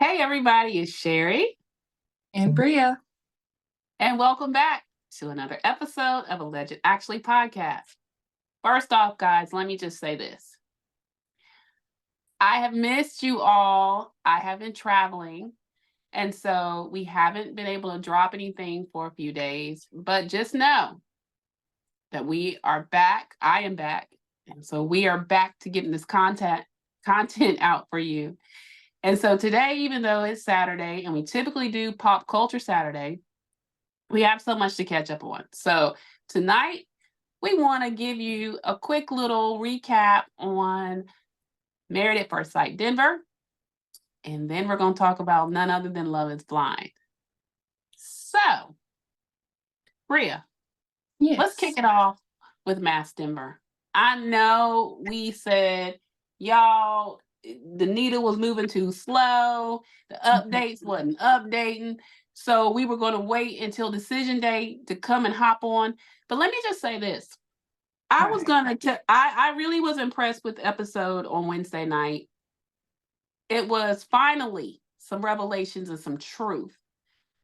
Hey everybody, it's Sherry, And Bria. and welcome back to another episode of Alleged Actually podcast. First off, guys, let me just say this. I have missed you all. I have been traveling, and so we haven't been able to drop anything for a few days, but just know that we are back. I am back. And so we are back to getting this content out for you. And so today, even though it's Saturday and we typically do Pop Culture Saturday, we have so much to catch up on. So tonight, we want to give you a quick little recap on Married at First Sight Denver. And then we're going to talk about none other than Love is Blind. So, Bria, let's kick it off with MAFS Denver. I know we said, y'all, the needle was moving too slow. The updates wasn't updating. So we were going to wait until decision day to come and hop on. But let me just say this. I really was impressed with the episode on Wednesday night. It was finally some revelations and some truth.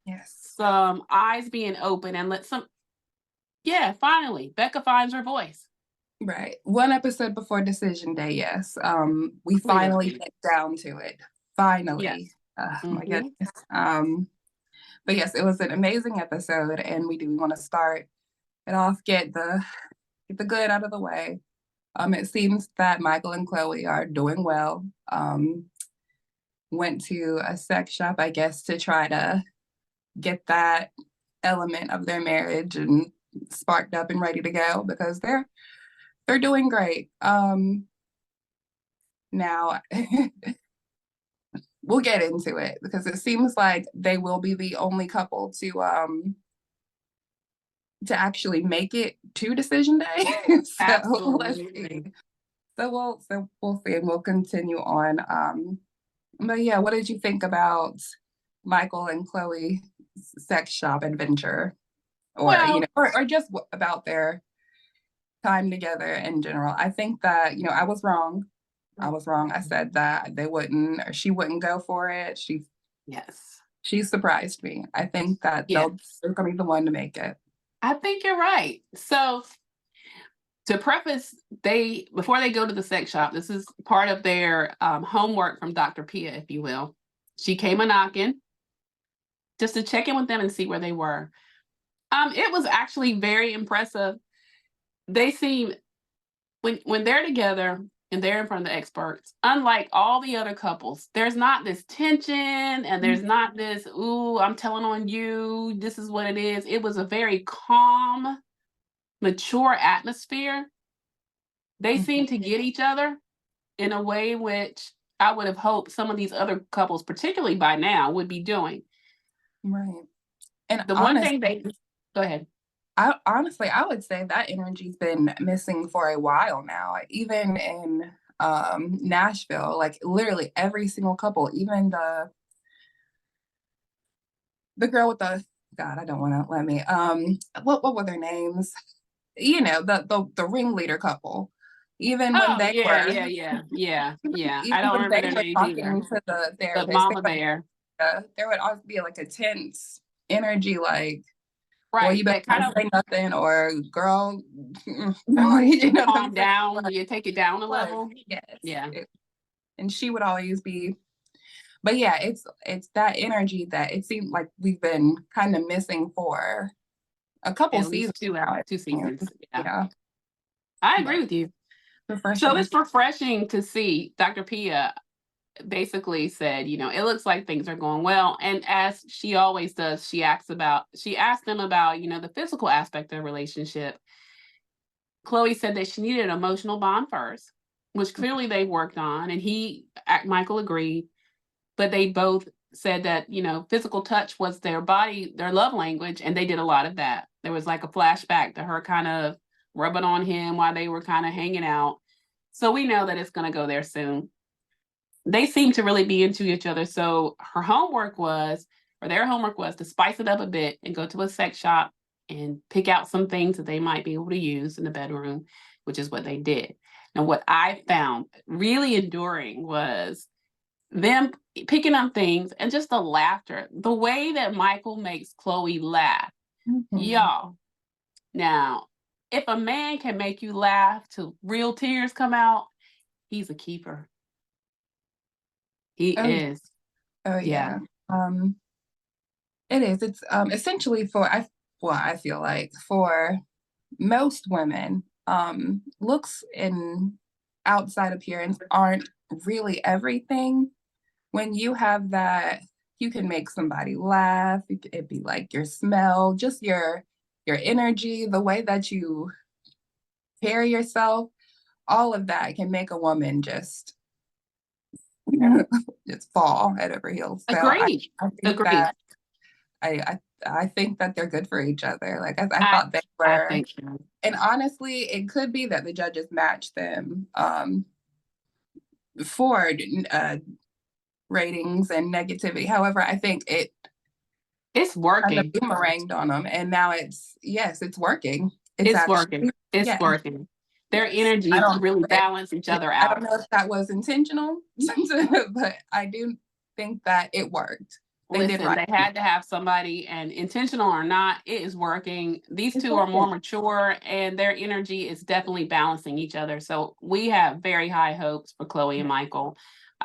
Yes. Some eyes being open and finally, Becca finds her voice. Right. One episode before decision day, yes. We finally get down to it. Finally. Yes. My goodness. But yes, it was an amazing episode, and we do want to start it off, get the good out of the way. It seems that Michael and Chloe are doing well. Went to a sex shop, I guess, to try to get that element of their marriage and sparked up and ready to go, because they're doing great. Now we'll get into it, because it seems like they will be the only couple to actually make it to decision day. So Absolutely. We'll see, and we'll continue on. But yeah, what did you think about Michael and Chloe's sex shop adventure, or or just about their time together in general? I think that I was wrong. I said that they wouldn't, or she wouldn't go for it. She surprised me. I think that they're going to be the one to make it. I think you're right. So to preface, before they go to the sex shop, this is part of their homework from Dr. Pia, if you will. She came a knocking just to check in with them and see where they were. It was actually very impressive. They seem, when they're together and they're in front of the experts, unlike all the other couples, there's not this tension and there's not this, ooh, I'm telling on you, this is what it is. It was a very calm, mature atmosphere. They seem to get each other in a way which I would have hoped some of these other couples, particularly by now, would be doing. Right. And the one thing go ahead. I would say that energy's been missing for a while now. Even in Nashville, like literally every single couple, even the girl with the God, I don't want to let me. What were their names? The ringleader couple. Even when they were, I don't remember their names either. To the therapist, Mama Bear. There would always be like a tense energy, like, right, well, you better not say nothing, or girl, calm down. You take it down a level. Yes. Yeah. And she would always be, but yeah, it's that energy that it seemed like we've been kind of missing for a couple seasons. 2 seasons. Yeah. I agree with you. So it's refreshing to see. Dr. Pia basically said, it looks like things are going well. And as she always does, she asked them about, the physical aspect of the relationship. Chloe said that she needed an emotional bond first, which clearly they worked on. And Michael agreed. But they both said that, physical touch was their love language. And they did a lot of that. There was like a flashback to her kind of rubbing on him while they were kind of hanging out. So we know that it's going to go there soon. They seem to really be into each other. So their homework was to spice it up a bit and go to a sex shop and pick out some things that they might be able to use in the bedroom, which is what they did. And what I found really enduring was them picking up things, and just the laughter. The way that Michael makes Chloe laugh. Y'all. Now, if a man can make you laugh till real tears come out, he's a keeper. He is. Oh yeah. It is. It's essentially I feel like for most women, looks and outside appearance aren't really everything. When you have that, you can make somebody laugh. It'd be like your smell, just your energy, the way that you carry yourself, all of that can make a woman just just fall head over heels. So Agreed. I think Agreed. that I think that they're good for each other. Like I I thought they were. think so. And honestly, it could be that the judges matched them for ratings and negativity. However, I think It's kind of working. boomeranged on them, and now it's working. It's actually working. It's yeah, working. Their yes. energies really balance each other I don't out. know if that was intentional, but I do think that it worked. They did Listen, right. they had to have somebody, and intentional or not, it is working. These It's two are more working. mature, and their energy is definitely balancing each other. So we have very high hopes for Chloe and Michael.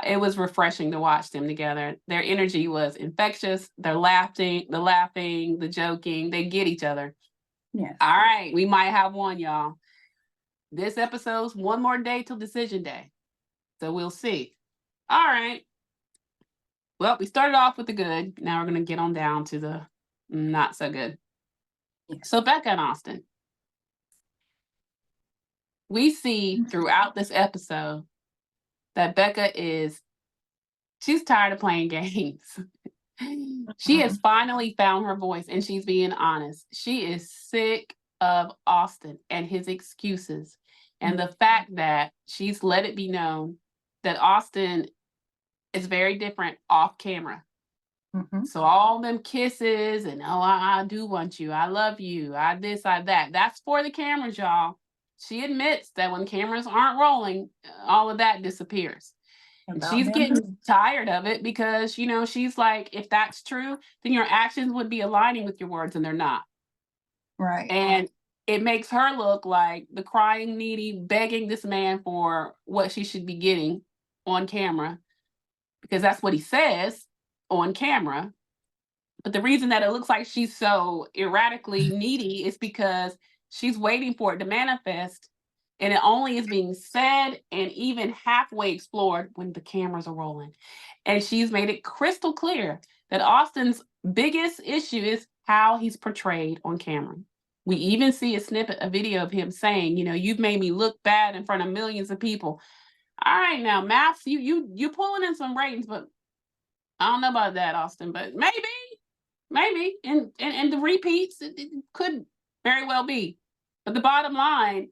It was refreshing to watch them together. Their energy was infectious. They're laughing, the joking. They get each other. Yes. All right, we might have one, y'all. This episode's one more day till decision day. So we'll see. All right. Well, we started off with the good. Now we're going to get on down to the not so good. Yes. So Becca and Austin. We see throughout this episode that Becca she's tired of playing games. She has finally found her voice, and she's being honest. She is sick of Austin and his excuses, and the fact that she's let it be known that Austin is very different off camera. So all them kisses and I do want you, I love you, I this, I that. That's for the cameras, y'all. She admits that when cameras aren't rolling, all of that disappears. And she's getting tired of it because, she's like, if that's true, then your actions would be aligning with your words, and they're not. Right. And it makes her look like the crying, needy, begging this man for what she should be getting on camera, because that's what he says on camera. But the reason that it looks like she's so erratically needy is because she's waiting for it to manifest, and it only is being said and even halfway explored when the cameras are rolling. And she's made it crystal clear that Austin's biggest issue is how he's portrayed on camera. We even see a snippet, a video of him saying, you've made me look bad in front of millions of people. All right, now, MAFS, you pulling in some ratings, but I don't know about that, Austin, but maybe, and the repeats, it could very well be. But the bottom line,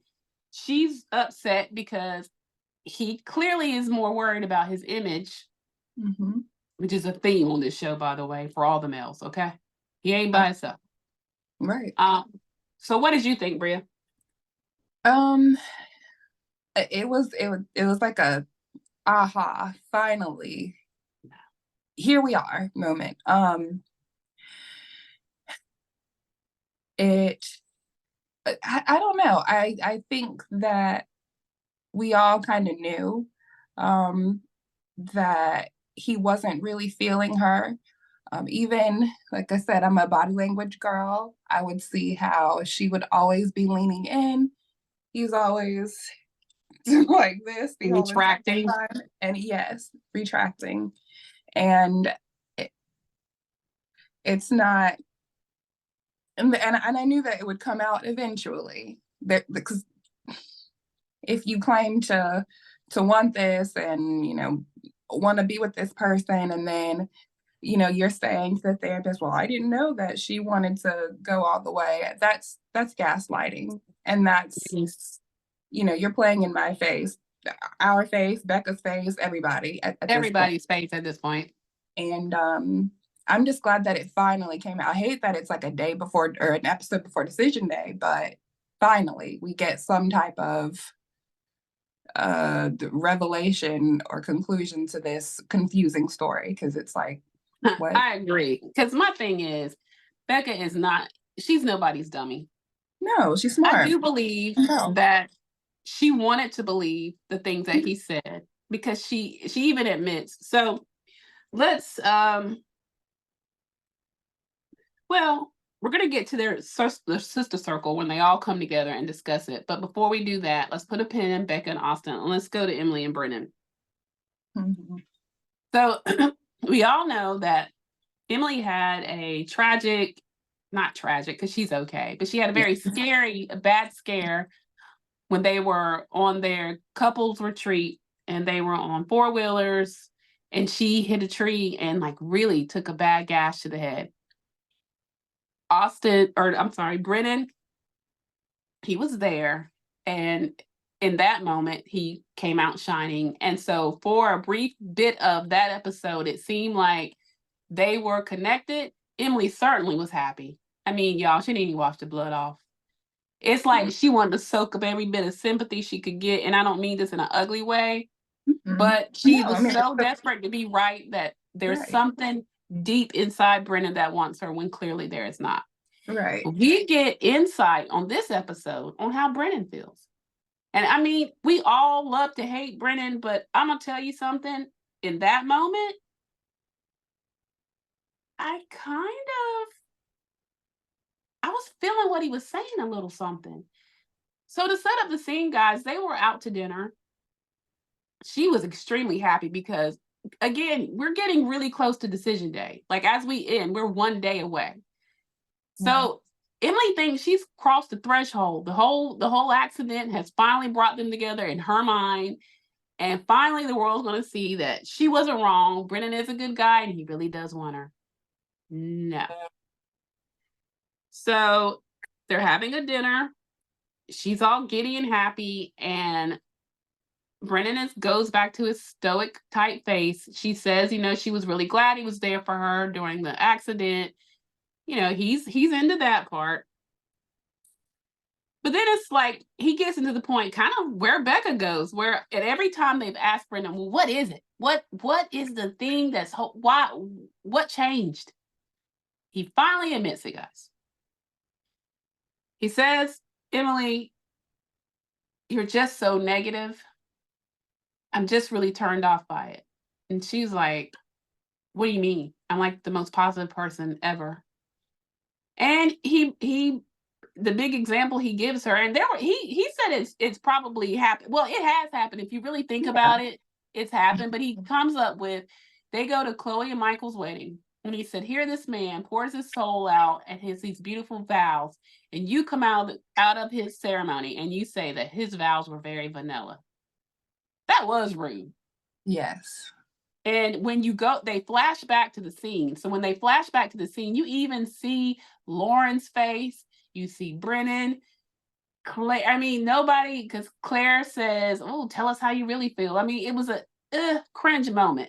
she's upset because he clearly is more worried about his image, which is a theme on this show, by the way, for all the males, okay? He ain't by himself. Right. So what did you think, Bria? It was like a aha, finally. Here we are moment. I don't know. I think that we all kind of knew that he wasn't really feeling her. Even, like I said, I'm a body language girl. I would see how she would always be leaning in. He's always like this the whole Retracting. time. And yes, retracting. And it's not, and I knew that it would come out eventually. Because if you claim to want this and want to be with this person, and then you're saying to the therapist, well, I didn't know that she wanted to go all the way. That's gaslighting. And that's you're playing in my face, our face, Becca's face, everybody at everybody's face at this point. And I'm just glad that it finally came out. I hate that it's like a day before or an episode before decision day, but finally we get some type of revelation or conclusion to this confusing story, because it's like, what? I agree. Because my thing is, Becca is not, she's nobody's dummy. No, she's I smart. do believe No. that she wanted to believe the things that he said because she even admits. So let's well, we're gonna get to their sister circle when they all come together and discuss it. But before we do that, let's put a pin in Becca and Austin and let's go to Emily and Brennan. Mm-hmm. So we all know that Emily had a tragic, not tragic because she's okay, but she had a very scary, a bad scare when they were on their couples retreat and they were on four-wheelers and she hit a tree and like really took a bad gash to the head. Brennan, he was there, and in that moment he came out shining. And so for a brief bit of that episode, it seemed like they were connected. Emily certainly was happy. I mean, y'all, she didn't even wash the blood off. It's like she wanted to soak up every bit of sympathy she could get. And I don't mean this in an ugly way, but she was so desperate to be right that there's something deep inside Brennan that wants her when clearly there is not. Right. We get insight on this episode on how Brennan feels. And I mean, we all love to hate Brennan, but I'm going to tell you something. In that moment, I was feeling what he was saying a little something. So to set up the scene, guys, they were out to dinner. She was extremely happy because, again, we're getting really close to decision day. Like as we end, we're one day away. So Emily thinks she's crossed the threshold. The whole accident has finally brought them together in her mind. And finally, the world's going to see that she wasn't wrong. Brennan is a good guy and he really does want her. No. So they're having a dinner. She's all giddy and happy. And Brennan goes back to his stoic type face. She says, she was really glad he was there for her during the accident. He's into that part. But then it's like he gets into the point kind of where Becca goes, where at every time they've asked Brennan, well, what is it? What is the thing that's what changed? He finally admits it, guys. He says, Emily, you're just so negative. I'm just really turned off by it. And she's like, what do you mean? I'm like the most positive person ever. And he the big example he gives her, and he said it's probably happened. Well, it has happened. If you really think about it, it's happened. But he comes up with, they go to Chloe and Michael's wedding. And he said, here this man pours his soul out and these beautiful vows. And you come out of his ceremony and you say that his vows were very vanilla. That was rude. Yes. And when you go, they flash back to the scene. So when they flash back to the scene, you even see Lauren's face. You see Brennan. Claire, I mean, nobody, because Claire says, oh, tell us how you really feel. I mean, it was a cringe moment.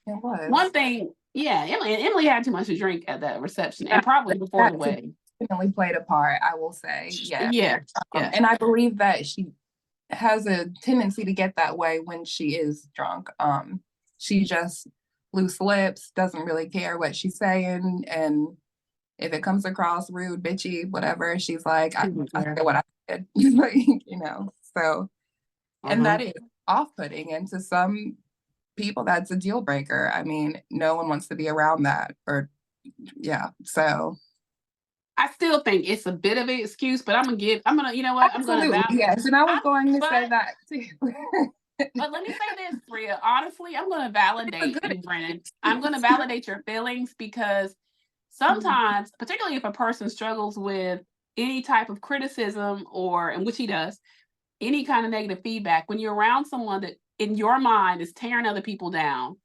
It was. One thing, Emily had too much to drink at that reception and probably before the wedding. Definitely played a part, I will say. Yeah. Yeah. And I believe that she has a tendency to get that way when she is drunk. She just loose lips, doesn't really care what she's saying, and if it comes across rude, bitchy, whatever, she's like, I said what I said. So, and that is off-putting, and to some people that's a deal breaker. I mean, no one wants to be around that, so I still think it's a bit of an excuse, but I'm gonna, you know what? Absolutely, I'm gonna yes, and I was going to say that too. But let me say this, Bria. Honestly, I'm going to validate you, Brennan. I'm going to validate your feelings because sometimes, particularly if a person struggles with any type of criticism and which he does, any kind of negative feedback, when you're around someone that in your mind is tearing other people down,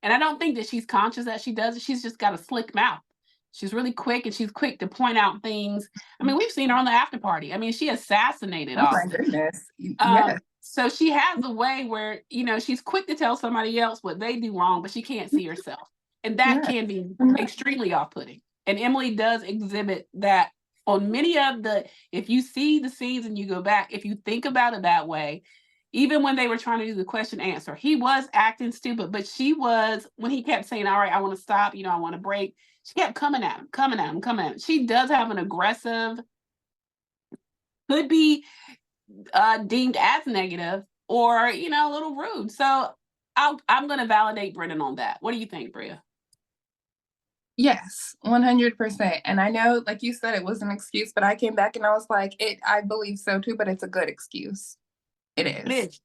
and I don't think that she's conscious that she does it, she's just got a slick mouth. She's really quick and she's quick to point out things. I mean, we've seen her on the after party. I mean, she assassinated Austin. My goodness. Yes. So she has a way where, she's quick to tell somebody else what they do wrong, but she can't see herself. And that can be extremely off-putting. And Emily does exhibit that on many of if you see the scenes and you go back, if you think about it that way, even when they were trying to do the question answer, he was acting stupid, but she was, when he kept saying, all right, I want to stop, I want to break, she kept coming at him, coming at him, coming at him. She does have an aggressive, could be deemed as negative or, a little rude. So I'm going to validate Brennan on that. What do you think, Bria? Yes, 100%. And I know, like you said, it was an excuse, but I came back and I was like, I believe so too, but it's a good excuse. It is. It is.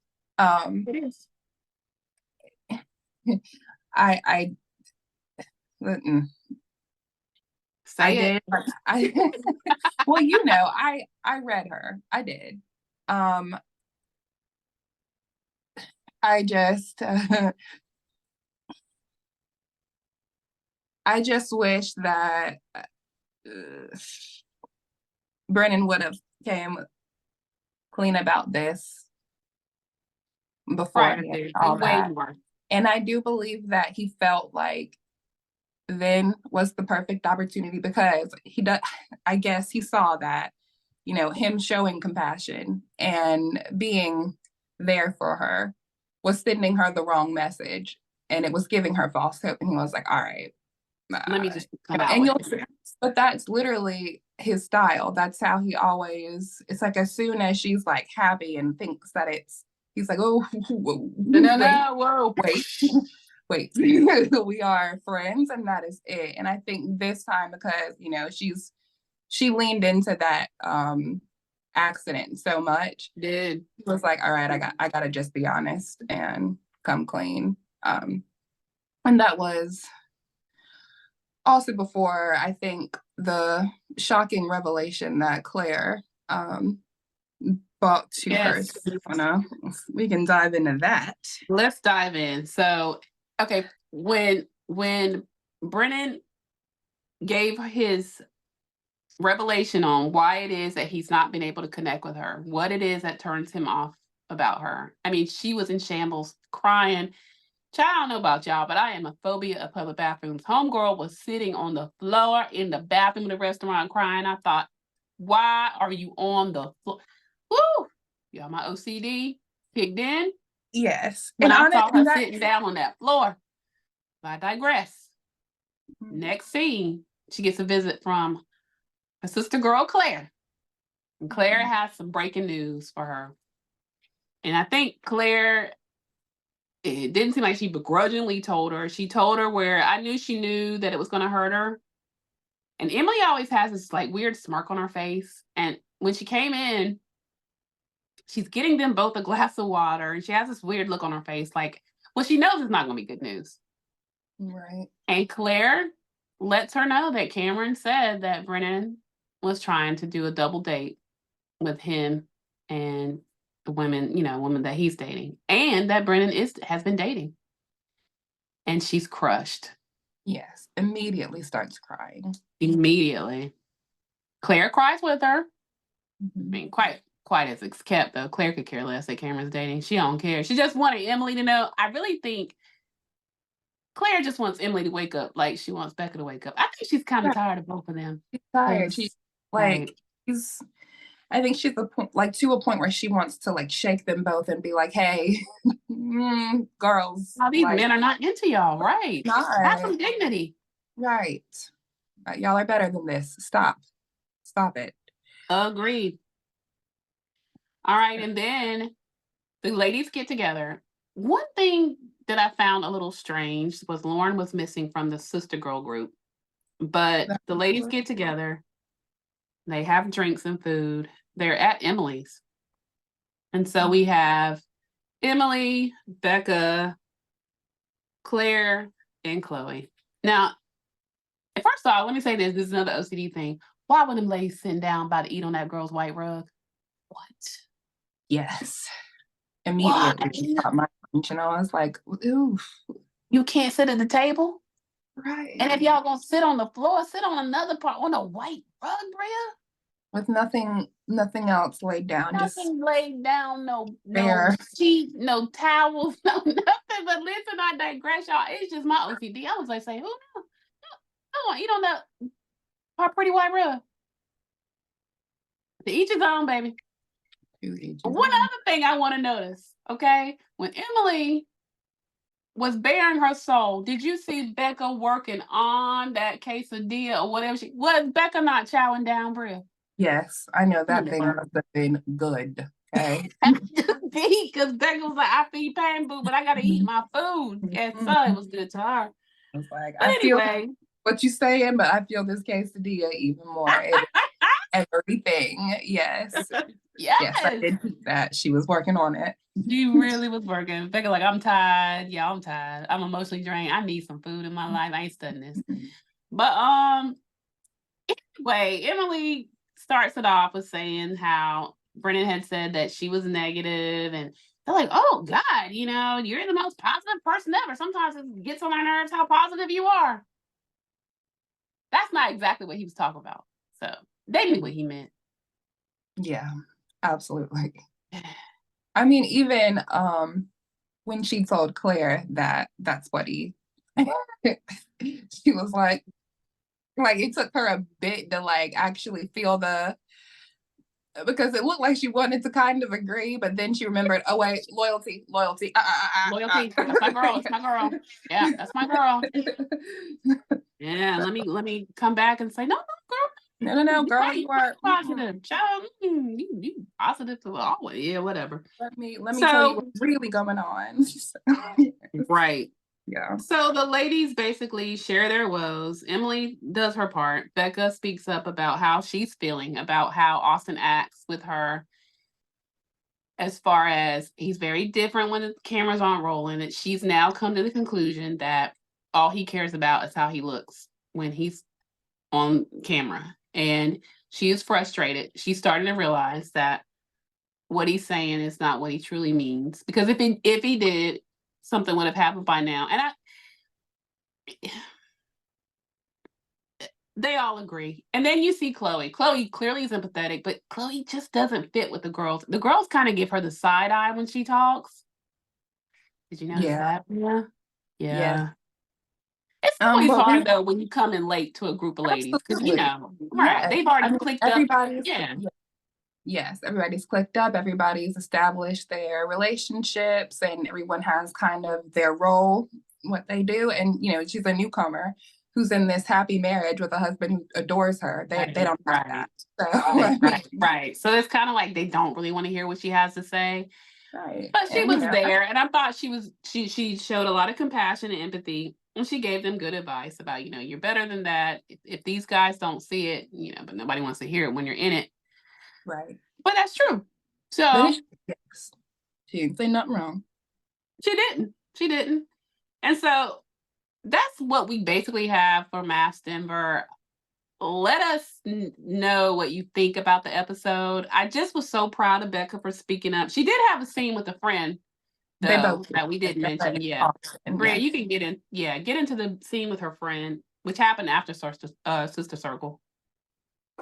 It is. I Say did. Well, I read her. I did. I just I just wish that Brennan would have came clean about this before all that. And I do believe that he felt like then was the perfect opportunity because I guess he saw that, him showing compassion and being there for her was sending her the wrong message and it was giving her false hope. And he was like, all right, let me just come out. But that's literally his style. That's how he always, it's like as soon as she's like happy and thinks that he's like, oh, whoa, wait, we are friends and that is it. And I think this time because, she leaned into that accident so much. Did. It was like, all right, I gotta just be honest and come clean. And that was also before, I think, the shocking revelation that Claire brought to her. We can dive into that. Let's dive in. So, okay, when Brennan gave his revelation on why it is that he's not been able to connect with her, what it is that turns him off about her. I mean, she was in shambles, crying. Child, I don't know about y'all, but I am a phobia of public bathrooms. Homegirl was sitting on the floor in the bathroom of the restaurant crying. I thought, why are you on the floor? Woo! Y'all, my OCD kicked in. Yes. When I saw her sitting down on that floor. I digress. Mm-hmm. Next scene, she gets a visit from her sister girl, Claire. And Claire has some breaking news for her. And I think Claire, it didn't seem like she begrudgingly told her. She told her where I knew she knew that it was going to hurt her. And Emily always has this like weird smirk on her face. And when she came in, she's getting them both a glass of water. And she has this weird look on her face. Like, well, she knows it's not going to be good news. Right. And Claire lets her know that Cameron said that Brennan was trying to do a double date with him and the women that he's dating, and that Brennan has been dating. And she's crushed. Yes, immediately starts crying. Immediately. Claire cries with her. Mm-hmm. I mean, quite as it's kept, though. Claire could care less that Cameron's dating. She don't care. She just wanted Emily to know. I really think Claire just wants Emily to wake up like she wants Becca to wake up. I think she's kind of tired of both of them. She's tired. She's like, I think she's to a point where she wants to like shake them both and be like, hey, girls. These men are not into y'all, right? Have some dignity. Right. Y'all are better than this. Stop it. Agreed. All right, and then the ladies get together. One thing that I found a little strange was Lauren was missing from the sister girl group. But the ladies get together. They have drinks and food. They're at Emily's. And so we have Emily, Becca, Claire, and Chloe. Now, first of all, let me say this. This is another OCD thing. Why were them ladies sitting down by to eat on that girl's white rug? What? Yes. Immediately caught my attention. I was like, ooh. You can't sit at the table? Right. And if y'all gonna sit on the floor, sit on another part on a white rug, Bria? With nothing else laid down. Nothing laid down, no sheet, no towels, no nothing. But listen, I digress, y'all. It's just my OCD. I was like saying, who knows? I want to eat on that pretty white rug. To each his own, baby. One other thing I want to notice. Okay? When Emily was bearing her soul, did you see Becca working on that quesadilla or whatever was Becca not chowing down, Bria? Yes, I know that thing Lord. must have been good. Okay. Because Becca was like, I feed Pan Boo, but I gotta eat my food. And so it was good to her. It's like, But I feel anyway. what you're saying, but I feel this quesadilla even more. Everything. Yes. Yes, I Yes. did see that. She was working on it. She really was working. Becca, like, I'm tired. Yeah, I'm tired. I'm emotionally drained. I need some food in my life. I ain't studying this. But anyway, Emily starts it off with saying how Brennan had said that she was negative, and they're like, oh God, you're the most positive person ever. Sometimes it gets on our nerves how positive you are. That's not exactly what he was talking about. So they knew what he meant. Yeah, absolutely. I mean, even when she told Claire that that's what he she was like it took her a bit to like actually feel because it looked like she wanted to kind of agree, but then she remembered, oh wait, loyalty. Loyalty. That's my girl. That's my girl. Yeah, that's my girl. Yeah, let me come back and say, no, girl. No, girl, you are positive. Child, you positive to all. Yeah, whatever. Let me tell you what's really going on. Right. Yeah. So the ladies basically share their woes. Emily does her part. Becca speaks up about how she's feeling, about how Austin acts with her, as far as he's very different when the cameras aren't rolling. And she's now come to the conclusion that all he cares about is how he looks when he's on camera. And she is frustrated. She's starting to realize that what he's saying is not what he truly means. Because if he did, something would have happened by now. And they all agree. And then you see Chloe. Chloe clearly is empathetic, but Chloe just doesn't fit with the girls. The girls kind of give her the side eye when she talks. Did you notice that? Yeah. It's always hard though when you come in late to a group of ladies because right? They've already clicked up. Yeah. Yes, everybody's clicked up. Everybody's established their relationships, and everyone has kind of their role, what they do. And she's a newcomer who's in this happy marriage with a husband who adores her. They don't have that. So right. So it's kind of like they don't really want to hear what she has to say. Right. But she was there, and I thought she showed a lot of compassion and empathy, and she gave them good advice about, you're better than that. If these guys don't see it, but nobody wants to hear it when you're in it. Right. But that's true. So yes, she didn't say nothing wrong. She didn't. And so that's what we basically have for MAFS Denver. Let us know what you think about the episode. I just was so proud of Becca for speaking up. She did have a scene with a friend, though, they both that we didn't mention. Yeah. Bria, you can get into the scene with her friend, which happened after Sister Circle.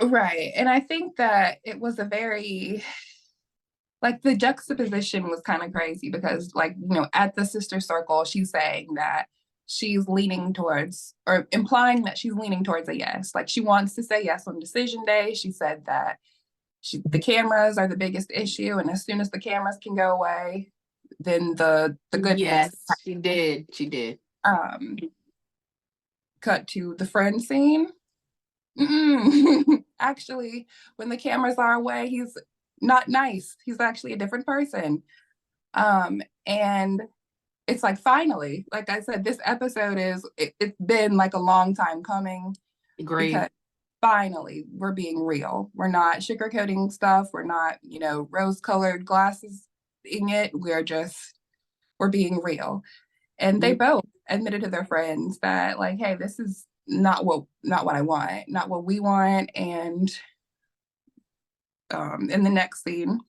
Right. And I think that it was a very, like, the juxtaposition was kind of crazy because, like, at the Sister Circle, she's saying that she's leaning towards, or implying that she's leaning towards a yes. Like, she wants to say yes on decision day. She said that the cameras are the biggest issue, and as soon as the cameras can go away, then the goodness. Yes, she did. Cut to the friend scene. Actually, when the cameras are away, he's not nice. He's actually a different person. And it's like, finally, like I said, this episode it's been like a long time coming. Great. Because finally we're being real. We're not sugarcoating stuff. We're not, rose-colored glasses in it. We're being real. And they both admitted to their friends that, like, hey, this is not what I want, not what we want. And in the next scene,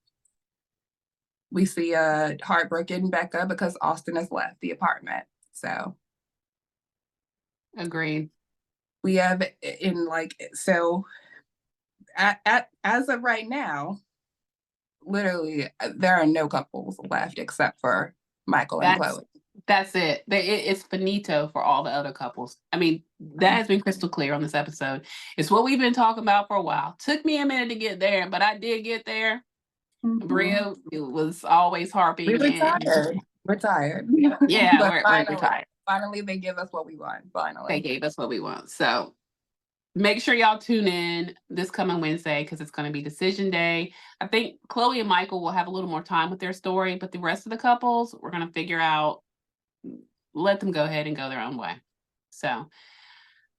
we see a heartbroken Becca because Austin has left the apartment. So agreed. We have as of right now, literally there are no couples left except for Michael and Chloe. That's it. It's finito for all the other couples. I mean, that has been crystal clear on this episode. It's what we've been talking about for a while. Took me a minute to get there, but I did get there. Bria was always harping. We're tired. We're tired. Yeah, But we're retired. finally, they give us what we want. They Finally. gave us what we want. So make sure y'all tune in this coming Wednesday because it's going to be decision day. I think Chloe and Michael will have a little more time with their story, but the rest of the couples, we're going to figure out, let them go ahead and go their own way. So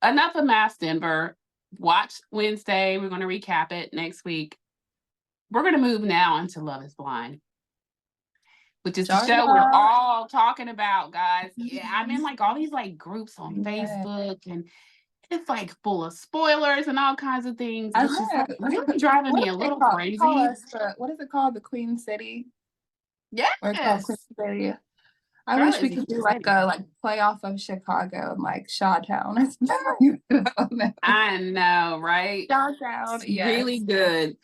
enough of MAFS Denver. Watch Wednesday. We're going to recap it next week. We're going to move now into Love is Blind, which is the show we're all talking about, guys. Yeah, I'm in like all these like groups on Facebook, and it's like full of spoilers and all kinds of things. It's just like really driving me a little crazy. What is it called? The Queen City? Yes. Or it's called Queen City. I wish we could do like a playoff of Chicago and like Shawtown. I know, right? Shawtown, yes. Really good.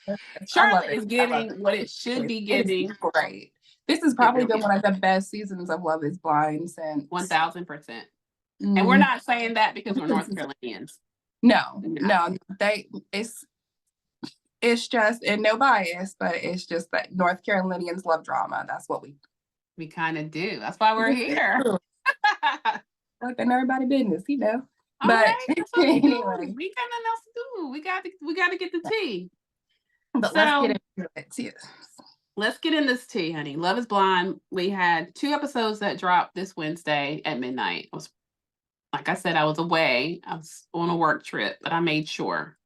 Charlotte is giving what it should be giving. Great. This has probably been one of the best seasons of Love is Blind since 1000%. And we're not saying that because we're North Carolinians. No, it's just, and no bias, but it's just that North Carolinians love drama. That's what we kind of do. That's why we're here. Like in everybody business, you know. All but right, that's what we do. We got nothing else to do. We got to get the tea. But let's get into it. Yes. Let's get in this tea, honey. Love is Blind. We had 2 episodes that dropped this Wednesday at midnight. Like I said, I was away. I was on a work trip, but I made sure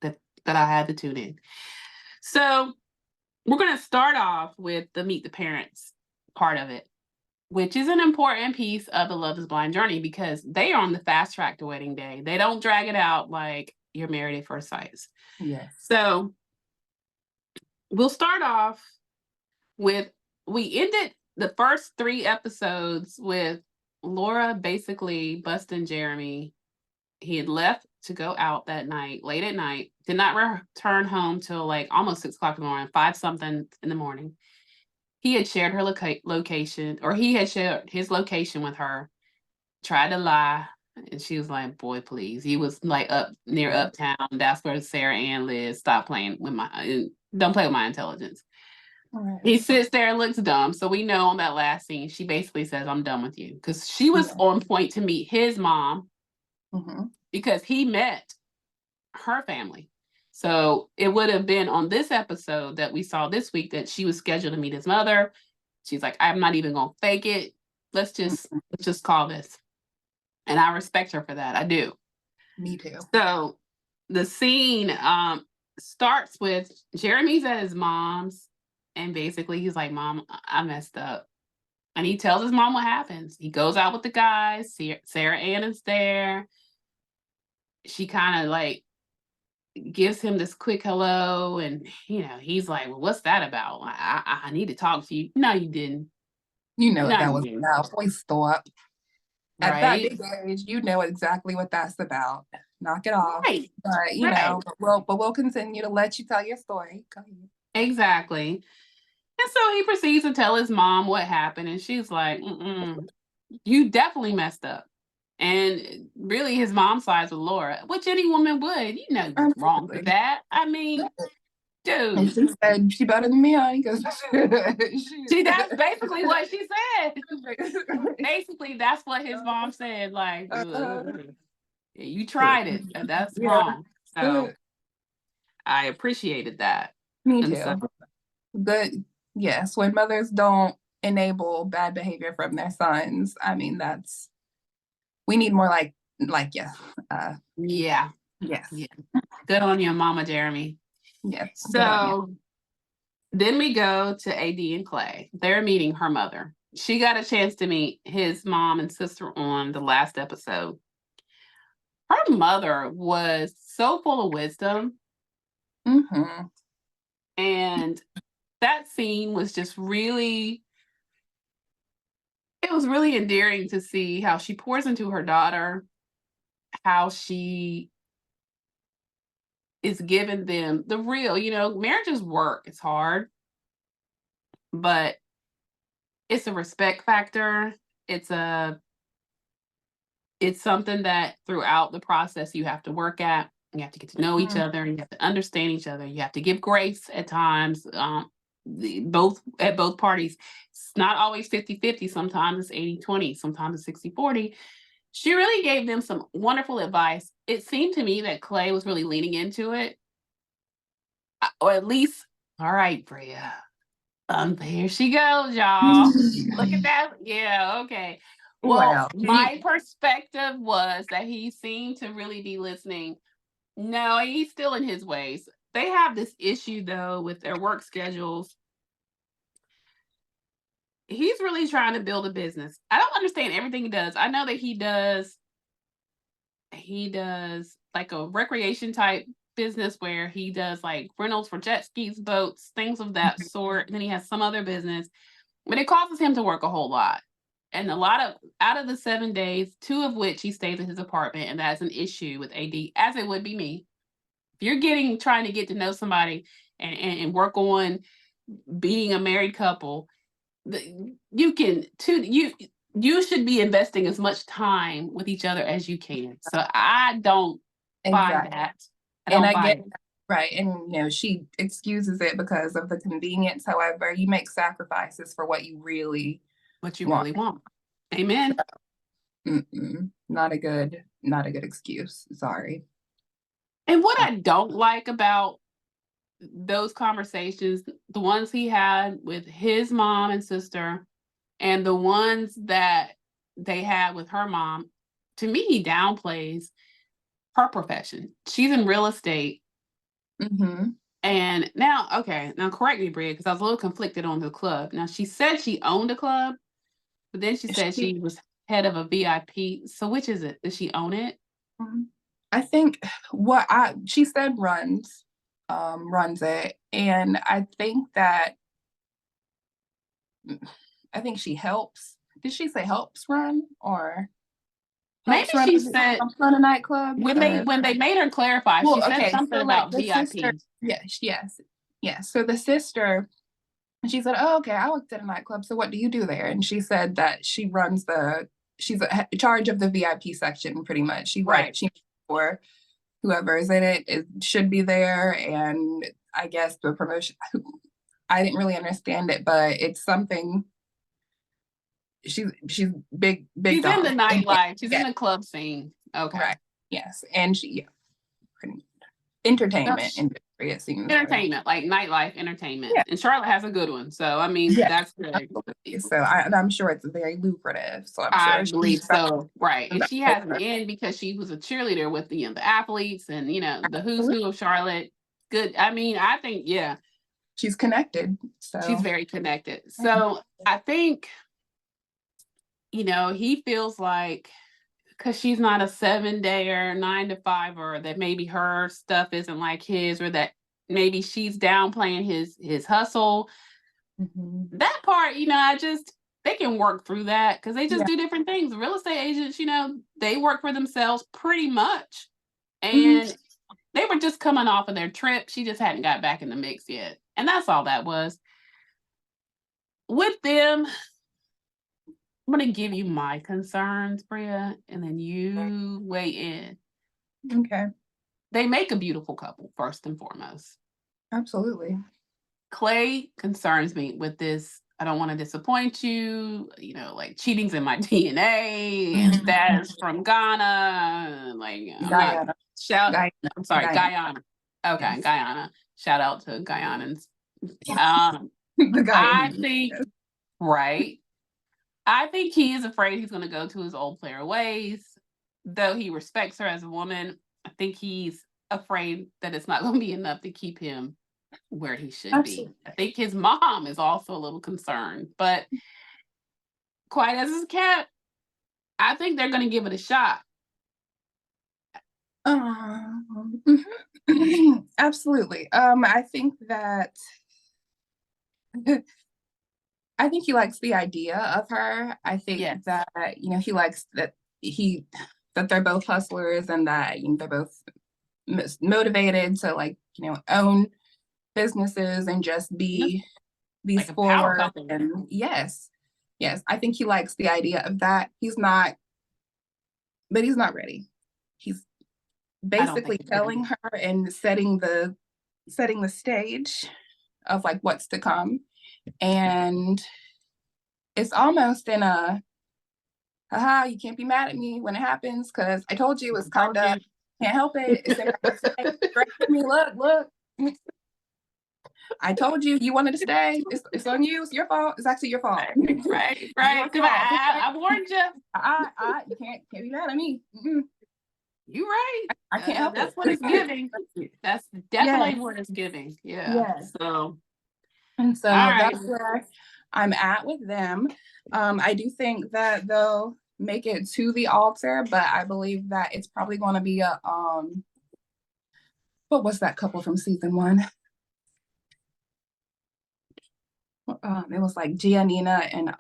that I had to tune in. So we're going to start off with the Meet the Parents part of it, which is an important piece of the Love is Blind journey because they are on the fast track to wedding day. They don't drag it out like You're Married at First Sight. Yes. So we'll start off with, we ended the first 3 episodes with Laura basically busting Jeremy. He had left to go out that night, late at night, did not return home till like almost 6 o'clock in the morning, 5 something in the morning. He had shared her location, or he had shared his location with her, tried to lie, and she was like, boy, please. He was like up near Uptown. That's where Sarah Ann lives. Stop playing with don't play with my intelligence. Right. He sits there and looks dumb. So we know on that last scene, she basically says, I'm done with you. Because she was on point to meet his mom because he met her family. So it would have been on this episode that we saw this week that she was scheduled to meet his mother. She's like, I'm not even going to fake it. Let's just call this. And I respect her for that. I do. Me too. So the scene starts with Jeremy's at his mom's. And basically he's like, Mom, I messed up. And he tells his mom what happens. He goes out with the guys. Sarah Ann is there. She kind of like gives him this quick hello. And, he's like, well, what's that about? I need to talk to you. No, you didn't. You know what that was about. Please stop. At that big age, you know exactly what that's about. Knock it off. Right. But, you know, we'll continue to let you tell your story. Go ahead. Exactly. And so he proceeds to tell his mom what happened. And she's like, you definitely messed up. And really his mom sides with Laura, which any woman would. You know you're wrong for that. I mean, dude. And she said, she better than me, honey. See, that's basically what she said. Basically, that's what his mom said. Like, you tried it. And that's wrong. So I appreciated that. Me too. But yes, when mothers don't enable bad behavior from their sons, I mean, we need more yes. Yes. Yeah. Good on you, Mama Jeremy. Yes. So then we go to AD and Clay. They're meeting her mother. She got a chance to meet his mom and sister on the last episode. Her mother was so full of wisdom. And that scene was just really, it was really endearing to see how she pours into her daughter, how she is giving them the real, marriage is work. It's hard, but it's a respect factor. It's something that throughout the process you have to work at. You have to get to know each other. You have to understand each other. You have to give grace at times. both at both parties. It's not always 50-50. Sometimes it's 80-20. Sometimes it's 60-40. She really gave them some wonderful advice. It seemed to me that Clay was really leaning into it, or at least, all right, Bria. Here she goes, y'all. Look at that. Yeah, okay. Well, Well, my perspective was that he seemed to really be listening. No, he's still in his ways. They have this issue though with their work schedules. He's really trying to build a business. I don't understand everything he does. I know that he does like a recreation type business where he does like rentals for jet skis, boats, things of that sort. And then he has some other business, but it causes him to work a whole lot. And a lot of out of the 7 days, 2 of which he stays in his apartment, and that's an issue with AD, as it would be me. If you're trying to get to know somebody and work on being a married couple, you should be investing as much time with each other as you can. So I don't buy exactly. that. I And don't I buy get it. right. And she excuses it because of the convenience. However, you make sacrifices for what you really What you want. really want. Amen. Not a good excuse. Sorry. And what I don't like about those conversations, the ones he had with his mom and sister, and the ones that they had with her mom, to me, he downplays her profession. She's in real estate. Mm-hmm. And now correct me, Bria, because I was a little conflicted on the club. Now, she said she owned a club, but then she said she was head of a VIP. So which is it? Does she own it? I think she said runs it. And I think she helps. Did she say helps run or Maybe helps run she said a nightclub? when they made her clarify, she Well, said okay, something so like about the sister, VIP. yes. So the sister, she said, "Oh, okay, I worked at a nightclub. So what do you do there?" And she said that she's in charge of the VIP section, pretty much. Right. She for whoever is in it, it should be there, and I guess the promotion. I didn't really understand it, but it's something. She's big She's in the dog. nightlife. She's in Yeah, the club scene. Okay. right. Yes, and pretty entertainment That's industry. It seems like. entertainment, like nightlife entertainment. Yeah. And Charlotte has a good one. So I mean, Yeah, that's good. absolutely. So I'm sure it's very lucrative. So I'm I sure she's believe so. Right. And she has an in because she was a cheerleader with the athletes and the who's who of Charlotte. Good. I mean, I think, yeah, she's connected. she's So very connected. So I think, he feels like because she's not a 7-day or 9 to 5, or that maybe her stuff isn't like his, or that maybe she's downplaying his hustle. That part, they can work through that because they just yeah. do different things. Real estate agents, they work for themselves pretty much. Mhm. And they were just coming off of their trip. She just hadn't got back in the mix yet. And that's all that was. With them, I'm going to give you my concerns, Bria, and then you weigh in. Okay. They make a beautiful couple, first and foremost. Absolutely. Clay concerns me with this. I don't want to disappoint you, like cheating's in my DNA and status from Ghana. Like, Guyana. I'm sorry, Guyana. Guyana. Okay, Yes. Guyana. Shout out to Guyanans. Yes. The I Guyanese. think, Yes. right. I think he is afraid he's going to go to his old player ways. Though he respects her as a woman, I think he's afraid that it's not going to be enough to keep him where he should be. Absolutely. I think his mom is also a little concerned, but quiet as his cat, I think they're going to give it a shot. Absolutely. I think that I think he likes the idea of her. I think Yes. that he likes that they're both hustlers and that they're both motivated to own businesses and just be Like a power forward. couple. And yes, I think he likes the idea of that. He's not ready. He's basically telling her and setting the stage of like what's to come. And it's almost in a, haha, you can't be mad at me when it happens because I told you it's kind of, can't help it. It's in my great for me. Look. I told you you wanted to stay. It's on you. It's your fault. It's actually your fault. Right. I warned you. You can't be mad at me. You're right. I can't help that's it. what it's giving. That's definitely what it's giving. Yeah. Yes. So, and so all right. that's where I'm at with them. I do think that they'll make it to the altar, but I believe that it's probably going to be a what was that couple from season 1? It was like Giannina and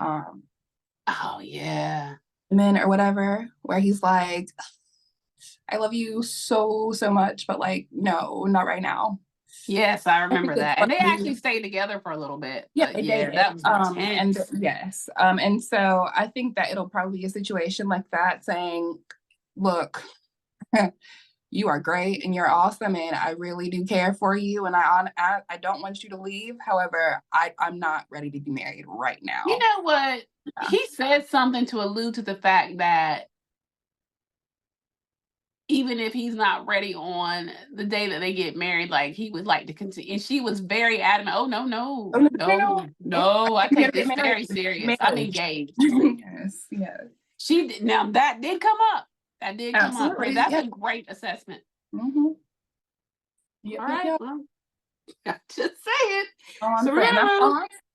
oh yeah, men or whatever, where he's like, I love you so much, but like, no, not right now. yes, I remember that. And they actually stayed together for a little bit. Yeah, they dated. That was intense. And yes, and so I think that it'll probably be a situation like that, saying, look, you are great and you're awesome and I really do care for you and I don't want you to leave. However, I'm not ready to be married right now. You know what? Yeah. He said something to allude to the fact that even if he's not ready on the day that they get married, like he would like to continue. And she was very adamant. Oh, no. I take this very serious. I'm engaged. Yes. Now that did come up. That did come up. Right? That's a great assessment. Mm-hmm. All right. Well, just saying.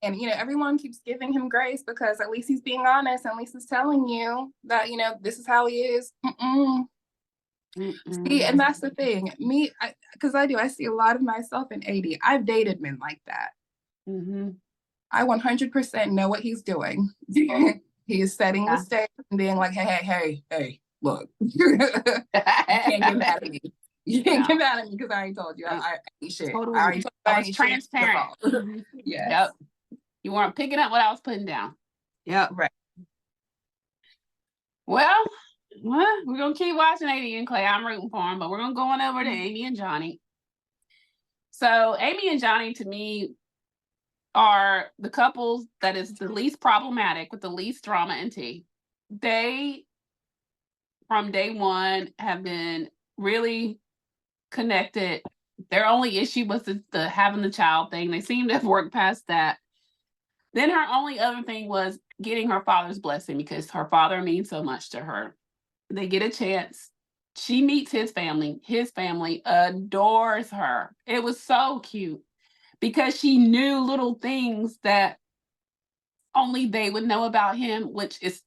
And everyone keeps giving him grace because at least he's being honest. At least he's telling you that this is how he is. See, and that's the thing. Because I see a lot of myself in 80. I've dated men like that. I 100% know what he's doing. He is setting the stage and being like, hey, look, you can't get mad at me. You can't get mad at me because I already told you. I ain't shit. Totally. I was transparent. Yes. Yep. You weren't picking up what I was putting down. Yep. Right. Well, we're going to keep watching Amy and Clay. I'm rooting for them, but we're going to go on over to Amy and Johnny. So Amy and Johnny, to me, are the couples that is the least problematic with the least drama and tea. They, from day one, have been really connected. Their only issue was the having the child thing. They seem to have worked past that. Then her only other thing was getting her father's blessing because her father means so much to her. They get a chance. She meets his family. His family adores her. It was so cute because she knew little things that only they would know about him, which is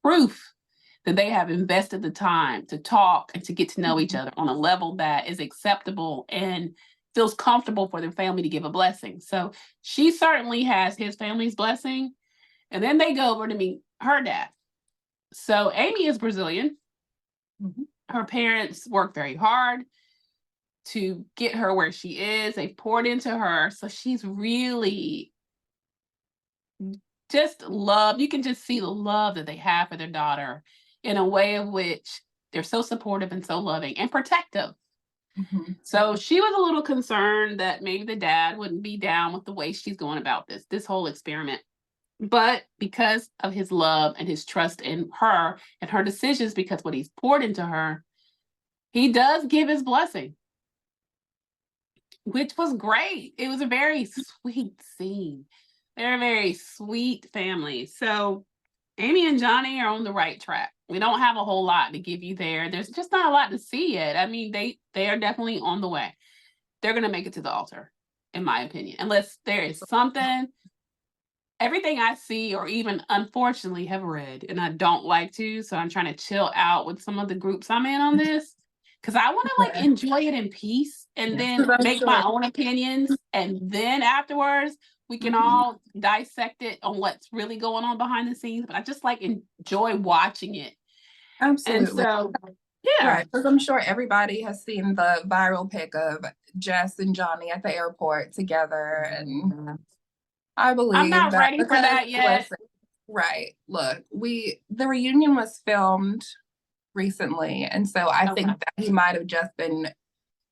proof that they have invested the time to talk and to get to know each other on a level that is acceptable and feels comfortable for their family to give a blessing. So she certainly has his family's blessing. And then they go over to meet her dad. So Amy is Brazilian. Her parents work very hard to get her where she is. They've poured into her. So she's really just loved. You can just see the love that they have for their daughter in a way of which they're so supportive and so loving and protective. So she was a little concerned that maybe the dad wouldn't be down with the way she's going about this whole experiment. But because of his love and his trust in her and her decisions, because what he's poured into her, he does give his blessing, which was great. It was a very sweet scene. They're a very sweet family. So Amy and Johnny are on the right track. We don't have a whole lot to give you there. There's just not a lot to see yet. I mean, they are definitely on the way. They're going to make it to the altar, in my opinion, unless there is something. Everything I see or even unfortunately have read, and I don't like to, so I'm trying to chill out with some of the groups I'm in on this, because I want to like enjoy it in peace and then make my own opinions, and then afterwards we can all dissect it on what's really going on behind the scenes. But I just like enjoy watching it. Absolutely. And so, yeah. Right, because I'm sure everybody has seen the viral pic of Jess and Johnny at the airport together, and I believe I'm not ready for that yet. Right. Look, the reunion was filmed recently, and so I think that he might have just been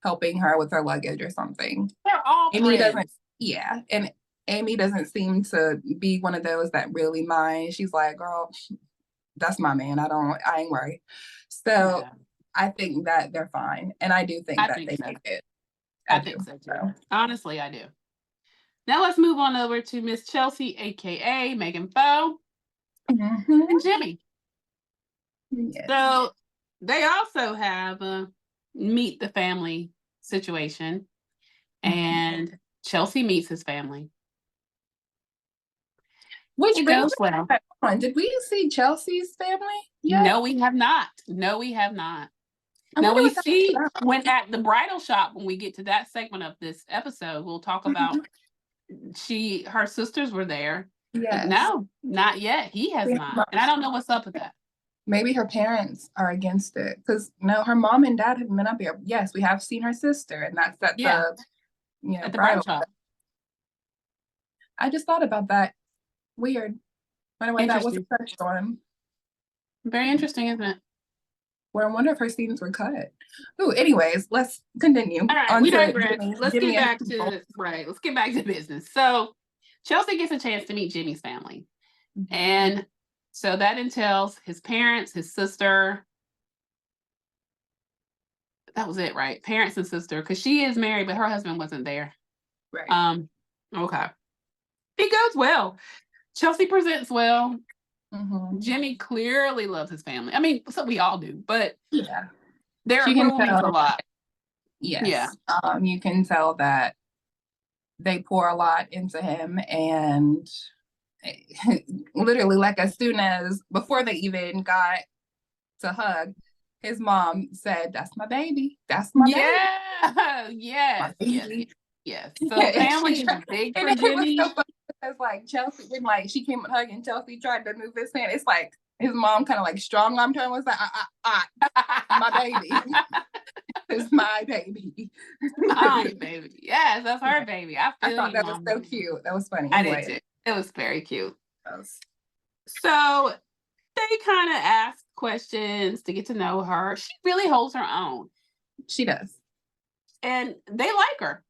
helping her with her luggage or something. They're all friends. Yeah, and Amy doesn't seem to be one of those that really mind. She's like, girl, that's my man. I ain't worried. So Yeah, I think that they're fine. And I do think I that think they so. make it. I I do. think so too. So Honestly, I do. Now let's move on over to Miss Chelsea, aka Megan Foe, and mhm. Jimmy. Yes. So they also have a meet the family situation, Mhm. and Chelsea meets his family. Which It brings goes us well. back on. Did we see Chelsea's family yet? No, we have not. No, we have not. I Now wonder we what that's see about. when at the bridal shop, when we get to that segment of this episode, we'll talk about Mhm. her sisters were there, but Yes. no, not yet. He has not. And I don't know what's up with that. Maybe her parents are against it because no, her mom and dad have been up here. Yes, we have seen her sister, and that's at Yeah, the at the bridal bridal. shop. I just thought about that. Weird. By the way, that wasn't Interesting. touched on. Very interesting, isn't it? Well, I wonder if her scenes were cut. Ooh, anyways, let's continue All right, on we to digress. Let's get Jimmy and back Michael. to right. Let's get back to business. So Chelsea gets a chance to meet Jimmy's family. And so that entails his parents, his sister. That was it, right? Parents and sister, because she is married, but her husband wasn't there. Right. Okay. It goes well. Chelsea presents well. Mm-hmm. Jimmy clearly loves his family. I mean, so we all do, but Yeah. their She can approval means a tell. lot. Yeah. Yes. You can tell that they pour a lot into him, and literally, like as soon as before they even got to hug, his mom said, "That's my baby. That's my baby. Yeah. My Yes. Yes. baby." Yes. So And family she is tried, big and for it was so Jimmy. funny because like Chelsea, when like she came hugging Chelsea, tried to move his hand. It's like his mom kind of like strong armed her and was like, my baby. It's my baby." My baby. Yes, that's her Yeah. baby. I I feel thought you, that was mom. so cute. That was funny. I did Anyway, too. It was very cute. was, So they kind of ask questions to get to know her. She really holds her own, she does. and they like her.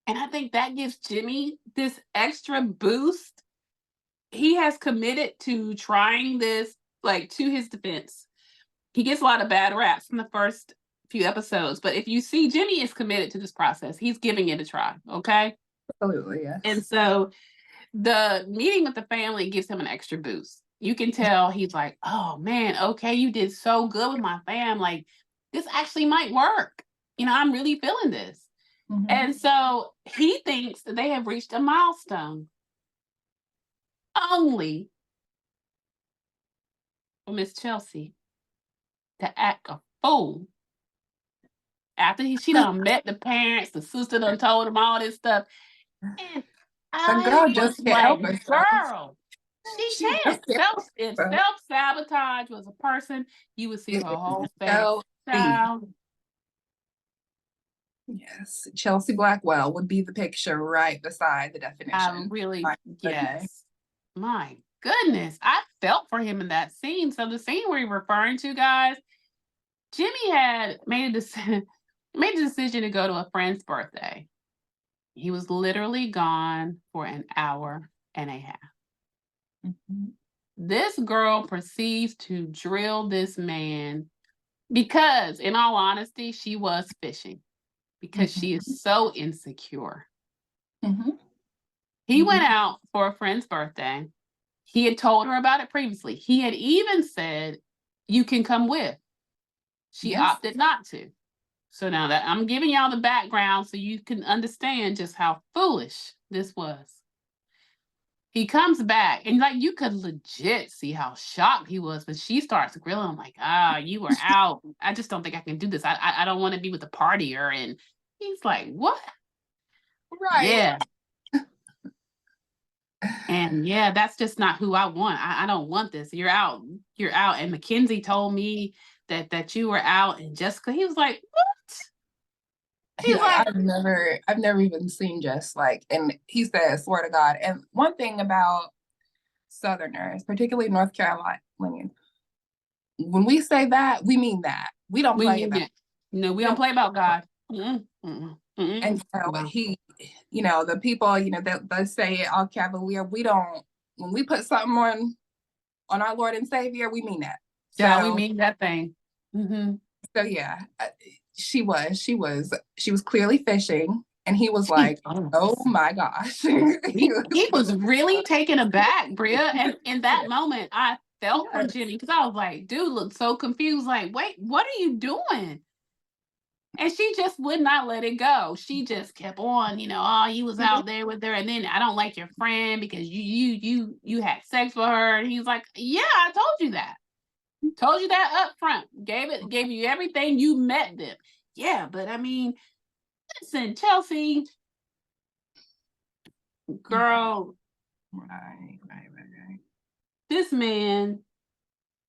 And I think that gives Jimmy this extra boost. He has committed to trying this, like, to his defense. He gets a lot of bad raps in the first few episodes, but if you see, Jimmy is committed to this process. He's giving it a try, okay? Absolutely, yes. And so the meeting with the family gives him an extra boost. You can tell he's like, oh man, okay, you did so good with my fam. Like, this actually might work. I'm really feeling this. Mm-hmm. And so he thinks that they have reached a milestone. Only for Miss Chelsea to act a fool after she done met the parents, the sister done told him all this stuff. And The I girl was just can't help like, herself. girl, she She can't. just can't help If herself. self-sabotage was a person, you would see It her whole is face. Chelsea. Yes, Chelsea Blackwell would be the picture right beside the I definition. really, My goodness. yes. My goodness. I felt for him in that scene. So the scene we're referring to, guys, Jimmy had made made a decision to go to a friend's birthday. He was literally gone for an hour and a half. Mm-hmm. This girl proceeds to drill this man because, in all honesty, she was fishing because she is so insecure. Mm-hmm. He went Mm-hmm. out for a friend's birthday. He had told her about it previously. He had even said, you can come with. She Yes. opted not to. So now that I'm giving y'all the background so you can understand just how foolish this was. He comes back and like you could legit see how shocked he was when she starts grilling like, you were out. I just don't think I can do this. I don't want to be with a partier. And he's like, what? Right. Yeah. And yeah, that's just not who I want. I don't want this. You're out. You're out. And Mackenzie told me that you were out. And Jessica, he was like, what? He's Yeah, like, I've never even seen Just like, and he says, swear to God. And one thing about Southerners, particularly North Carolina, when we say that, we mean that. We don't we play mean about. it. No, we We don't don't. play about God. Mm-mm, mm-mm, And so Wow. he, the people, they say it all cavalier. We don't, when we put something on our Lord and Savior, we mean that. Yeah, we mean that thing. So yeah, she was clearly fishing, and he was like, oh my gosh. He was really taken aback, Bria. And in that moment, I felt for Jenny because I was like, dude looked so confused. Like, wait, what are you doing? And she just would not let it go. She just kept on, oh, you was out there with her, and then I don't like your friend because you had sex with her. And he's like, yeah, I told you that. Told you that up front. Gave you everything. You met them. Yeah, but I mean, listen, Chelsea, girl, Right. this man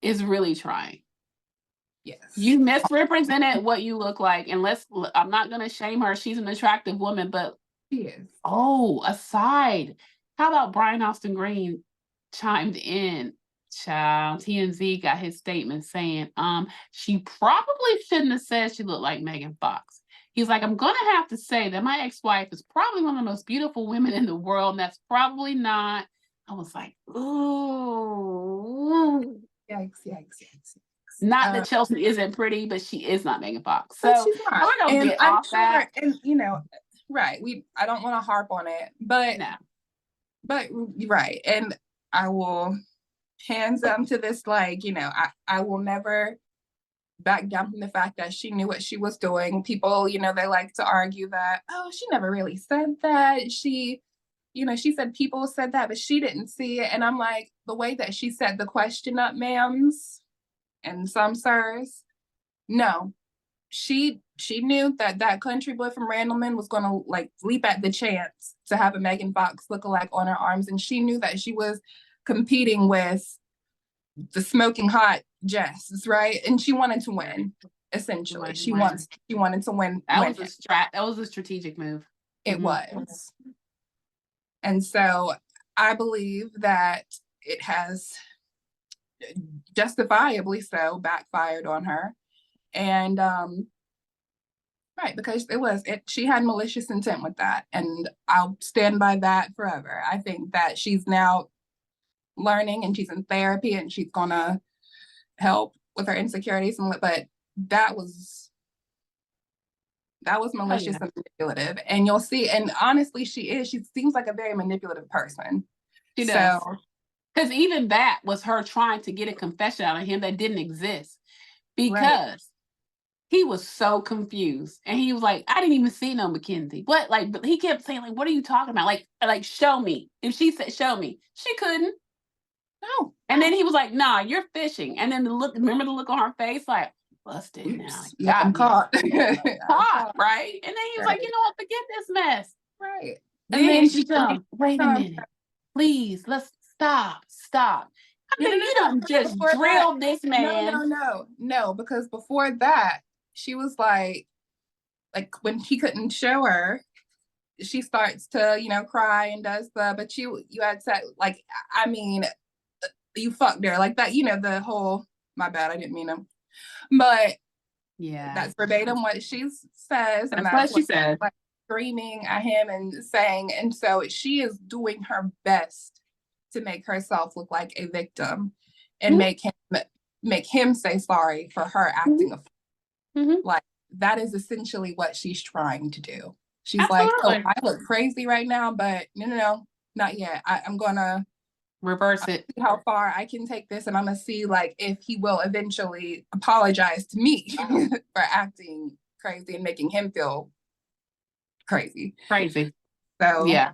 is really trying. Yes. You misrepresented what you look like. And I'm not going to shame her. She's an attractive woman, but She is. Oh, aside, how about Brian Austin Green chimed in? Child, TMZ got his statement saying, she probably shouldn't have said she looked like Megan Fox. He's like, I'm gonna have to say that my ex-wife is probably one of the most beautiful women in the world, and that's probably not. I was like, ooh. Yikes. Not that Chelsea isn't pretty, but she is not Megan Fox. But So she's not. I don't And get I'm off sure, that. and right. I don't want to harp on it, but No. But right. And I will hands up to this, like, I will never back down from the fact that she knew what she was doing. People, they like to argue that, oh, she never really said that. She said people said that, but she didn't see it. And I'm like, the way that she set the question up, ma'ams, and some sirs, no. She knew that country boy from Randleman was going to like leap at the chance to have a Megan Fox lookalike on her arms. And she knew that she was competing with the smoking hot Jess, right? And she wanted to win, essentially. She wanted to win. That was a strategic move. It was. And so I believe that it has justifiably so backfired on her. And right, because she had malicious intent with that, and I'll stand by that forever. I think that she's now learning, and she's in therapy, and she's gonna help with her insecurities, but that was malicious and manipulative. And you'll see, and honestly, she seems like a very manipulative person. She does. Because even that was her trying to get a confession out of him that didn't exist. Because he was so confused. And he was like, I didn't even see no Mackenzie. What? Like, but he kept saying, like, what are you talking about? Like, show me. And she said, show me. She couldn't. No. And then he was like, nah, you're fishing. And then remember the look on her face? Like, busted now. Yeah, I'm caught. Caught, right? And then he was like, you know what? Forget this mess. Right. And then she told, wait a minute. Please, let's stop. I mean, you don't just drill this man. No, because before that, she was like when he couldn't show her, she starts to, cry and does but you had said, like, I mean, you fucked her like that, the whole, my bad, I didn't mean to, but yeah, that's verbatim what she says. And that's what she said. Like, screaming at him and saying, and so she is doing her best to make herself look like a victim and make him say sorry for her acting like that is essentially what she's trying to do. She's like, oh, I look crazy right now, but no, not yet. I'm gonna reverse it. See how far I can take this, and I'm gonna see like if he will eventually apologize to me for acting crazy and making him feel crazy. So yeah.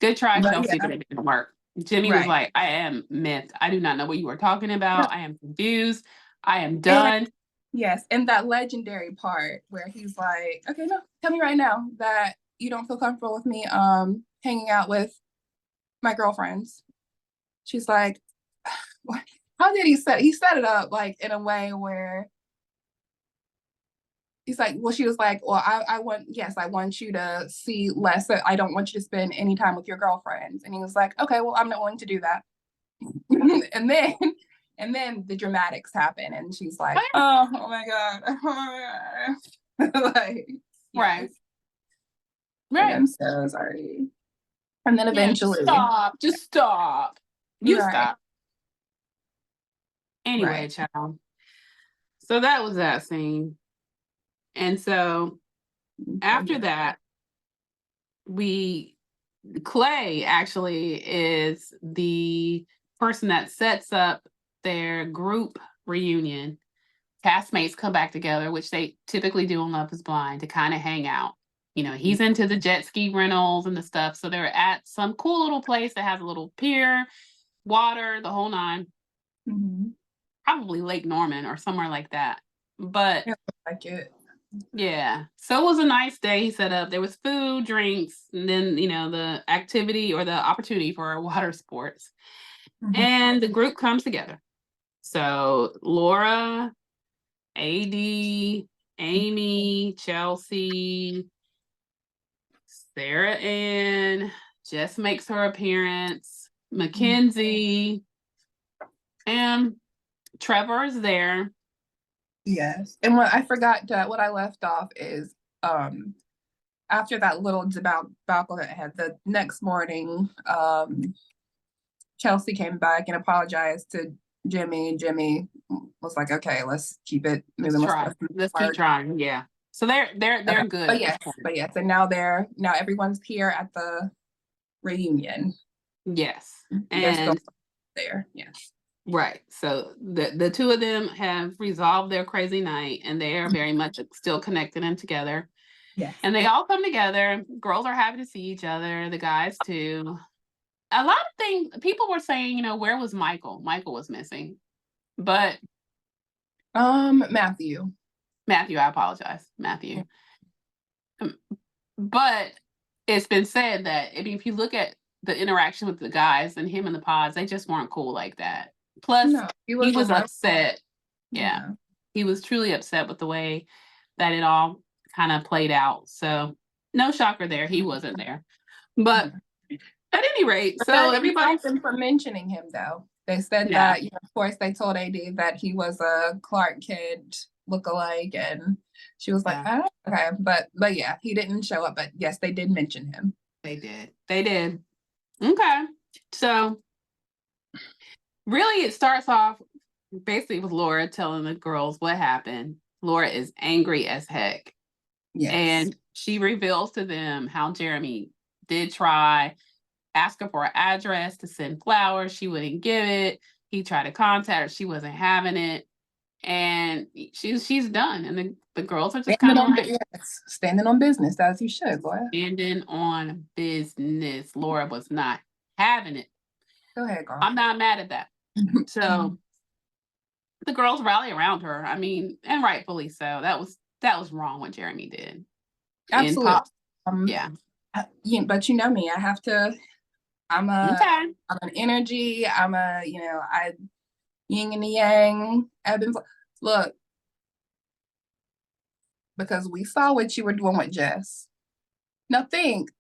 Good try, Chelsea, but it didn't work. Jimmy was like, I am myth. I do not know what you were talking about. I am confused. I am done. Yes, and that legendary part where he's like, okay, no, tell me right now that you don't feel comfortable with me hanging out with my girlfriends. She's like, how did he set it up like in a way where he's like, well, she was like, well, I want you to see less. I don't want you to spend any time with your girlfriends. And he was like, okay, well, I'm not willing to do that. and then the dramatics happen, and she's like, oh my god, like, Right. Like, Right. I'm so sorry. And then eventually, just stop. You right. stop. Anyway, Right. child. So that was that scene. And so after that, Clay actually is the person that sets up their group reunion. Castmates come back together, which they typically do on Love is Blind, to kind of hang out. You know, he's into the jet ski rentals and the stuff. So they're at some cool little place that has a little pier, water, the whole nine. Mm-hmm. Probably Lake Norman or somewhere like that. But yeah, like it. Yeah. So it was a nice day he set up. There was food, drinks, and then, you know, the activity or the opportunity for water sports. Mm-hmm. And the group comes together. So Laura, AD, Amy, Chelsea, Sarah Ann, Jess makes her appearance, Mackenzie, and Trevor is there. Yes. And what I left off is after that little debacle that had the next morning, Chelsea came back and apologized to Jimmy. Jimmy was like, okay, let's keep it moving. Let's keep trying. Yeah. So they're okay. good. But yes. And now everyone's here at the reunion. Yes. They're still And there. Yes. right. So the two of them have resolved their crazy night and they are very much still connected and together. Yes. And they all come together. Girls are happy to see each other, the guys too. A lot of things people were saying, you know, where was Michael? Michael was missing. But Matthew, I apologize. Matthew. But it's been said that if you look at the interaction with the guys and him in the pods, they just weren't cool like that. Plus, no, he was upset. Yeah. He was truly upset with the way that it all kind of played out. So no shocker there. He wasn't there. But at any rate, so everybody for mentioning him though. They said that, you know, of course they told AD that he was a Clark Kent lookalike, and she was like, oh, okay, but yeah, he didn't show up. But yes, they did mention him. They did. Okay. So really it starts off basically with Laura telling the girls what happened. Laura is angry as heck. Yes. And she reveals to them how Jeremy did try, ask her for an address to send flowers. She wouldn't give it. He tried to contact her. She wasn't having it. And she's done. And the girls are just kind of like, standing on business as you should, Laura. Standing on business. Laura was not having it. Go ahead, girl. I'm not mad at that. So the girls rally around her. I mean, and rightfully so. That was wrong what Jeremy did. Absolutely. Yeah. But you know me, I'm an energy. I yin and yang. Look, because we saw what you were doing with Jess. Now think,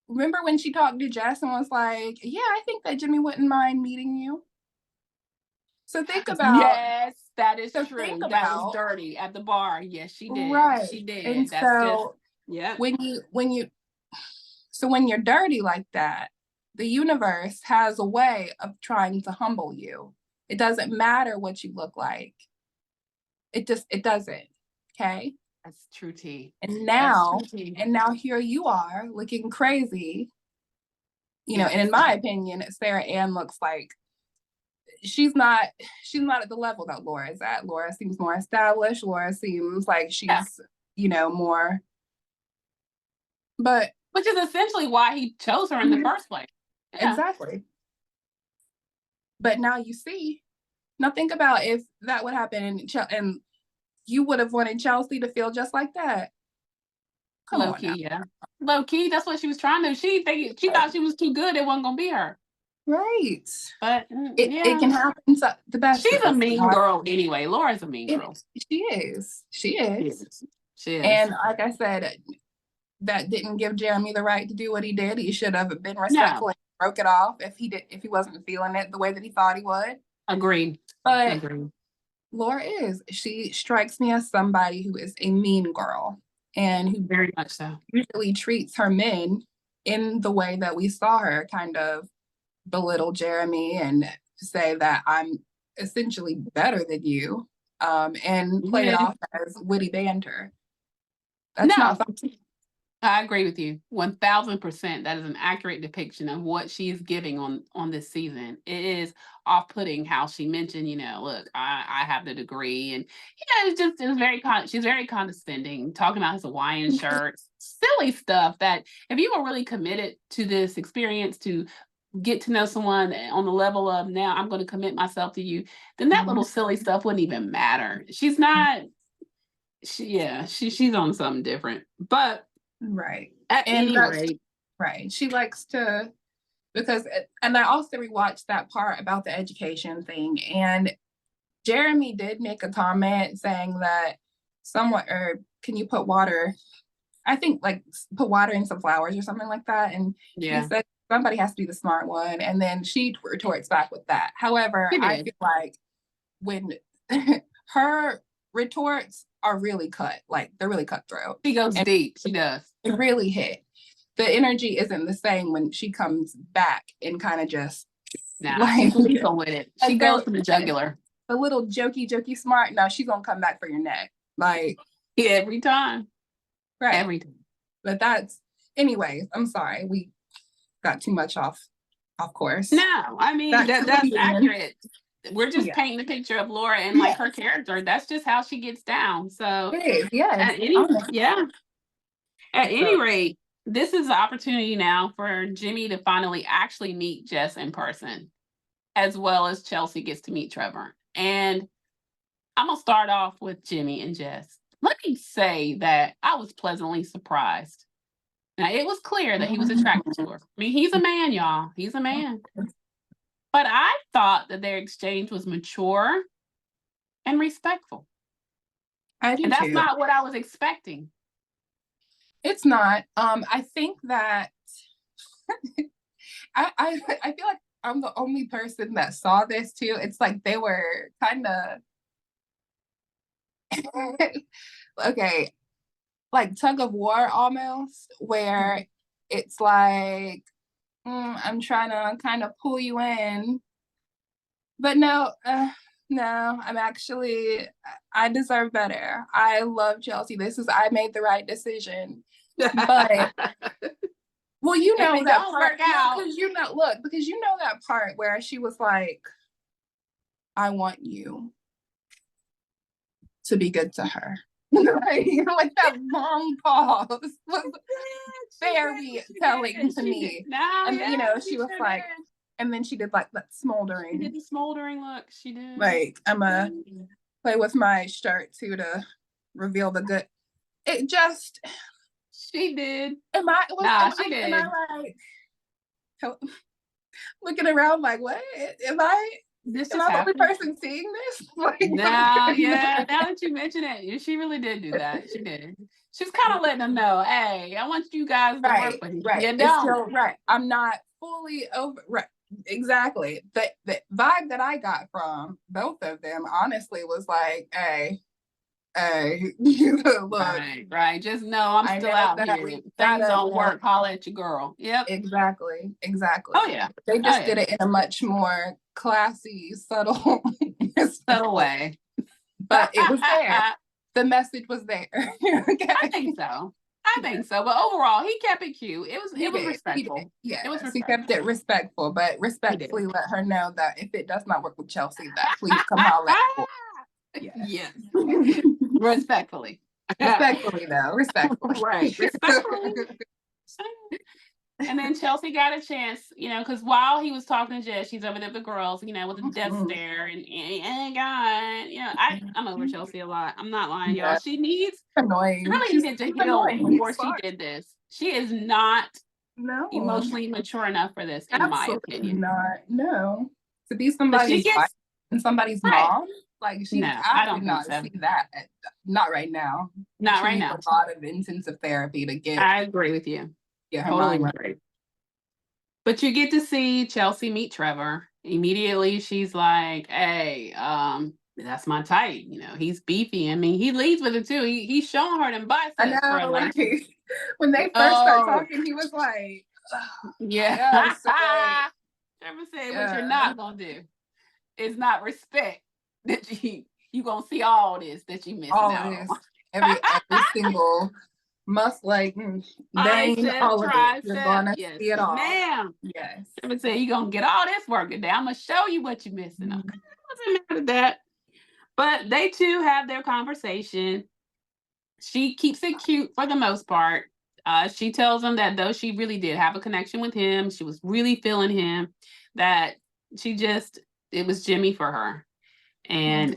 remember when she talked to Jess and was like, yeah, I think that Jimmy wouldn't mind meeting you. So think about. Yes, that is true. That was dirty at the bar. Yes, she did. Right. She did. And when you're dirty like that, the universe has a way of trying to humble you. It doesn't matter what you look like. It doesn't. Okay. That's true tea. And now here you are looking crazy. You know, and in my opinion, Sarah Ann looks like she's not at the level that Laura is at. Laura seems more established. Laura seems like she's, more. But which is essentially why he chose her in the first place. Yeah. Exactly. But now you see. Now think about if that would happen and you would have wanted Chelsea to feel just like that. Low key, yeah. Low key, that's what she was trying to do. She thought she was too good, it wasn't gonna be her. Right. But it can happen to the best. She's a mean girl anyway. Laura's a mean girl. She is. And like I said, that didn't give Jeremy the right to do what he did. He should have been respectful and broke it off if he wasn't feeling it the way that he thought he would. Agreed. But Laura is. She strikes me as somebody who is a mean girl and who Very much so. usually treats her men in the way that we saw her kind of belittle Jeremy and say that I'm essentially better than you, and play it Yeah. off as witty banter. That's No, not fun. I agree with you 1000%. That is an accurate depiction of what she's giving on this season. It is off-putting how she mentioned, look, I have the degree, and it's very she's very condescending, talking about his Hawaiian shirts, silly stuff that if you were really committed to this experience to get to know someone on the level of now I'm going to commit myself to you, then that little silly stuff wouldn't even matter. She's not. She's on something different, but. Right. At And any rate, right. She likes to, because, and I also rewatched that part about the education thing. And Jeremy did make a comment saying that someone, or can you put water, I think like put water in some flowers or something like that. And he yeah, said somebody has to be the smart one. And then she retorts back with that. However, she I did. feel like when her retorts are really cut, like they're really cutthroat. She goes And deep. She does. it really hit. The energy isn't the same when she comes back and kind of just Nah, like she's lethal with it. She goes for the jugular. the little jokey smart. No, she's gonna come back for your neck. Like Every time. right. Every time. But that's anyways, I'm sorry. We got too much off course. No, I mean that's accurate. We're just painting the picture of Laura and like her character. That's just how she gets down. So it is, yes. At any rate, this is the opportunity now for Jimmy to finally actually meet Jess in person, as well as Chelsea gets to meet Trevor. And I'm gonna start off with Jimmy and Jess. Let me say that I was pleasantly surprised. Now, it was clear that he was attracted to her. I mean, he's a man, y'all. He's a man. But I thought that their exchange was mature and respectful. I do And that's too. not what I was expecting. It's not. I think that I feel like I'm the only person that saw this too. It's like they were kind of okay, like tug of war almost, where it's like I'm trying to kind of pull you in, but no, I'm actually I deserve better. I love Chelsea. I made the right decision, but. Well, you know that part because because you know that part where she was like, "I want you to be good to her." Like that long pause was very telling to me. And she was like, and then she did like that smoldering. She did the smoldering look. She did. Like I'm a play with my shirt too to reveal the good. It just. She did. She did. Am I like looking around like, what? Am I the only person seeing this? Like, now that you mention it, she really did do that. She did. She's kind of letting them know, hey, I want you guys to work with me. Right. You don't. Right. I'm not fully over. Right. Exactly. The vibe that I got from both of them, honestly, was like, hey, look. Right. Just know I'm still out here. Things don't work. Holla at your girl. Yep. Exactly. Oh yeah. They just did it in a much more classy, subtle way. But it was there. The message was there. Okay. I think so. But overall, he kept it cute. It was respectful. Yeah, it was respectful. He kept it respectful, but respectfully let her know that if it does not work with Chelsea, that please come holler at her. Yes. Respectfully. Respectfully, though. Respectfully. Right. Respectfully. And then Chelsea got a chance, because while he was talking to Jess, she's over there with the girls, with a death stare. And God, I'm over Chelsea a lot. I'm not lying, y'all. She needs annoying. She really needed to heal before she did this. She is not emotionally mature enough for this, in my opinion. Not. No. To be somebody's wife and somebody's mom. Like I did not see that. Not right now. Not right now. A lot of intensive therapy to get. I agree with you. Totally agree. But you get to see Chelsea meet Trevor. Immediately, she's like, "Hey, That's my type. He's beefy. I mean, he leads with it too. He's showing her them I biceps, bro. know, Like, when they first start oh, talking, he was like, oh, yeah. yes, right. Trevor said, what you're Yeah, not gonna do is not respect that you gonna see all this that you missing all out this, on. every single vein, Bicep, all of it. You're tricep, gonna yes, see it all. ma'am. Yes. Trevor said, you're gonna get all this work today. I'm gonna show you what you're missing. Okay, Mhm. I wasn't mad at that. But they too have their conversation. She keeps it cute for the most part. She tells him that though she really did have a connection with him, she was really feeling him, that it was Jimmy for her. And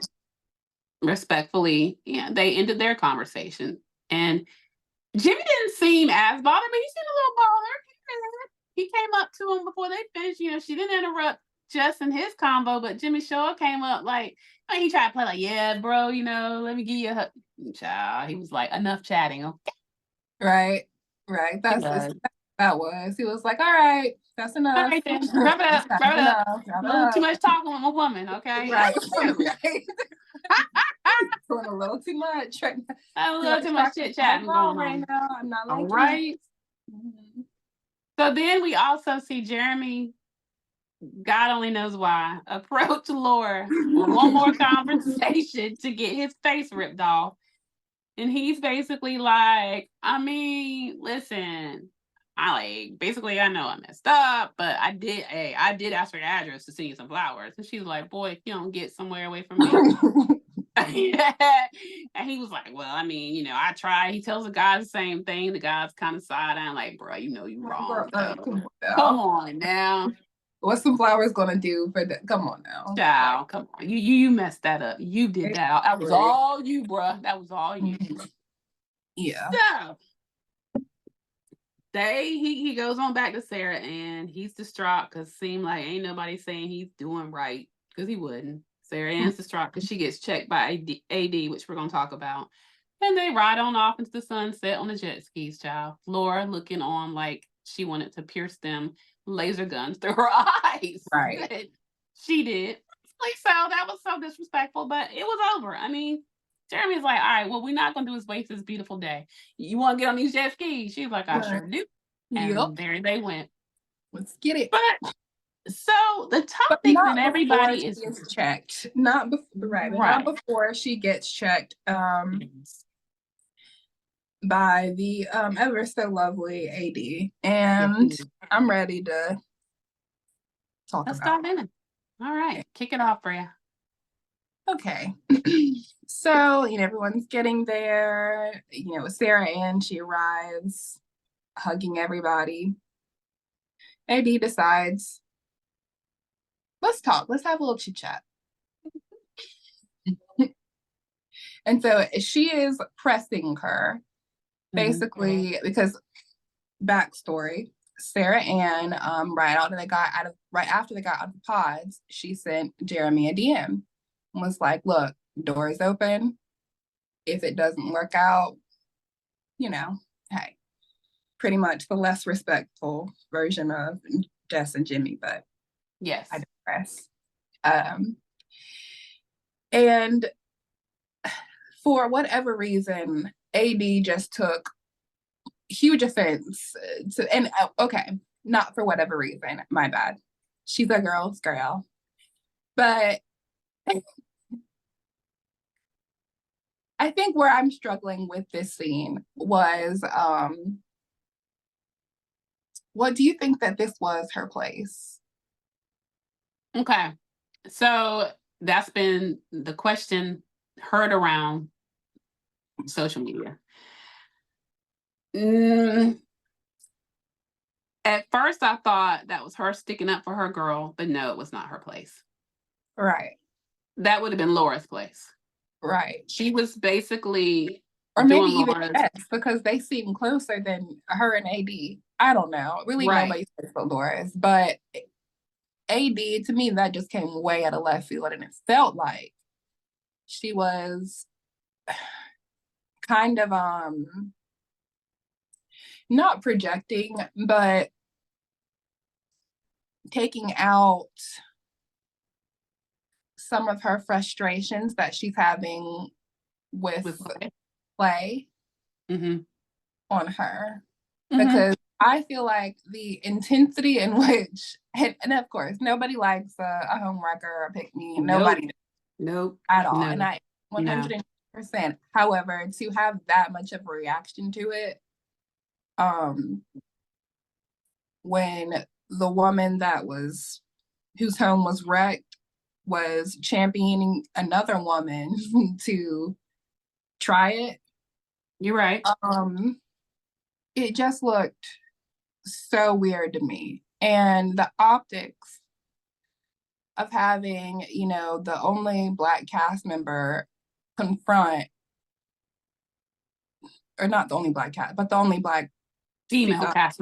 respectfully, yeah, they ended their conversation. And Jimmy didn't seem as bothered, but he seemed a little bothered. He came up to him before they finished. She didn't interrupt Jess and his combo, but Jimmy Shaw came up like, he tried to play like, yeah, bro, let me give you a hug. Child, he was like, enough chatting. Okay. Right, right. That was. He was like, all right, that's All enough. right then, wrap it up, That's wrap it up. enough. Wrap A it little too up. much talking with a woman, okay? Right, right. Doing a little too much. Right now. A little too much chit chatting going Right on. now. I'm not All liking it. right. Mhm. So then we also see Jeremy, God only knows why, approach Laura for one more conversation to get his face ripped off. And he's basically like, I mean, listen, basically I know I messed up, but I did ask for your address to send you some flowers. And she's like, boy, if you don't get somewhere away from me. Yeah. And he was like, well, I mean, I tried. He tells the guy the same thing. The guy's kind of side-eyeing, like, bro, you wrong. Come on now. What's some flowers gonna do for the? Come on now, Child, come on. You messed that up. You did that. That was all you, bruh. That was all you. Yeah. So he goes on back to Sarah and he's distraught because seemed like ain't nobody saying he's doing right because he wouldn't. Sarah Ann's distraught because she gets checked by AD, which we're gonna talk about. And they ride on off into the sunset on the jet skis, child. Laura looking on like she wanted to pierce them laser guns through her eyes. Right. She did. So that was so disrespectful, but it was over. I mean, Jeremy's like, all right, what we're not going to do is waste this beautiful day. You want to get on these jet skis? She's like, I sure do. And there they went. Let's get it. But so the But topic that not before everybody she is gets checked. Not before, right, but not before she gets checked. By the ever so lovely AD, and I'm ready to talk Let's about. dive in. All right, kick it off, Freya. Okay. So, everyone's getting there. Sarah Ann, she arrives, hugging everybody. AD decides, let's talk. Let's have a little chit chat. And so she is pressing her, basically, because backstory. Sarah Ann, right after they got out of the pods, she sent Jeremy a DM and was like, look, door is open. If it doesn't work out, hey, pretty much the less respectful version of Jess and Jimmy, but yes, I digress. And for whatever reason, AD just took huge offense okay, not for whatever reason, my bad. She's a girl's girl. But I think where I'm struggling with this scene was, what do you think that this was her place? Okay. So that's been the question heard around social media. At first, I thought that was her sticking up for her girl, but no, it was not her place. Right. That would have been Laura's place. Right. She was basically, or maybe even Jess, because they seem closer than her and AD. I don't know. Really, nobody says for Laura's, but AD, to me, that just came way out of left field, and it felt like she was kind of not projecting, but taking out some of her frustrations that she's having with Clay on her. Because I feel like the intensity in which, and of course, nobody likes a homewrecker or a pick-me. Nobody does. Nope. At all. And I 100%. However, to have that much of a reaction to it, when the woman whose home was wrecked was championing another woman to try it. You're right. It just looked so weird to me. And the optics of having, the only Black cast member confront, or not the only Black cast, but the only Black female cast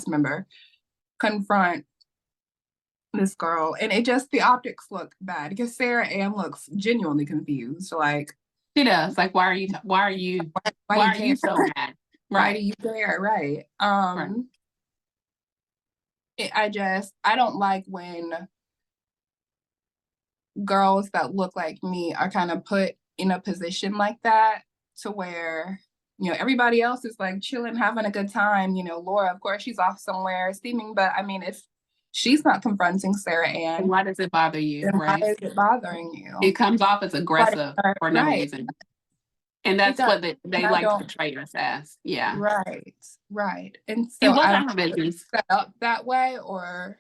member confront this girl. And the optics look bad because Sarah Ann looks genuinely confused. Like, she does. Like, why are you so mad? Why do you care? Right. I don't like when girls that look like me are kind of put in a position like that, to where, everybody else is like chilling, having a good time. Laura, of course, she's off somewhere steaming, but I mean, if she's not confronting Sarah Ann, why does it bother you? Right? Why is it bothering you? It comes off as aggressive for no reason. And that's what they like to portray us as. Yeah. Right. And so it wasn't her business. Set up that way or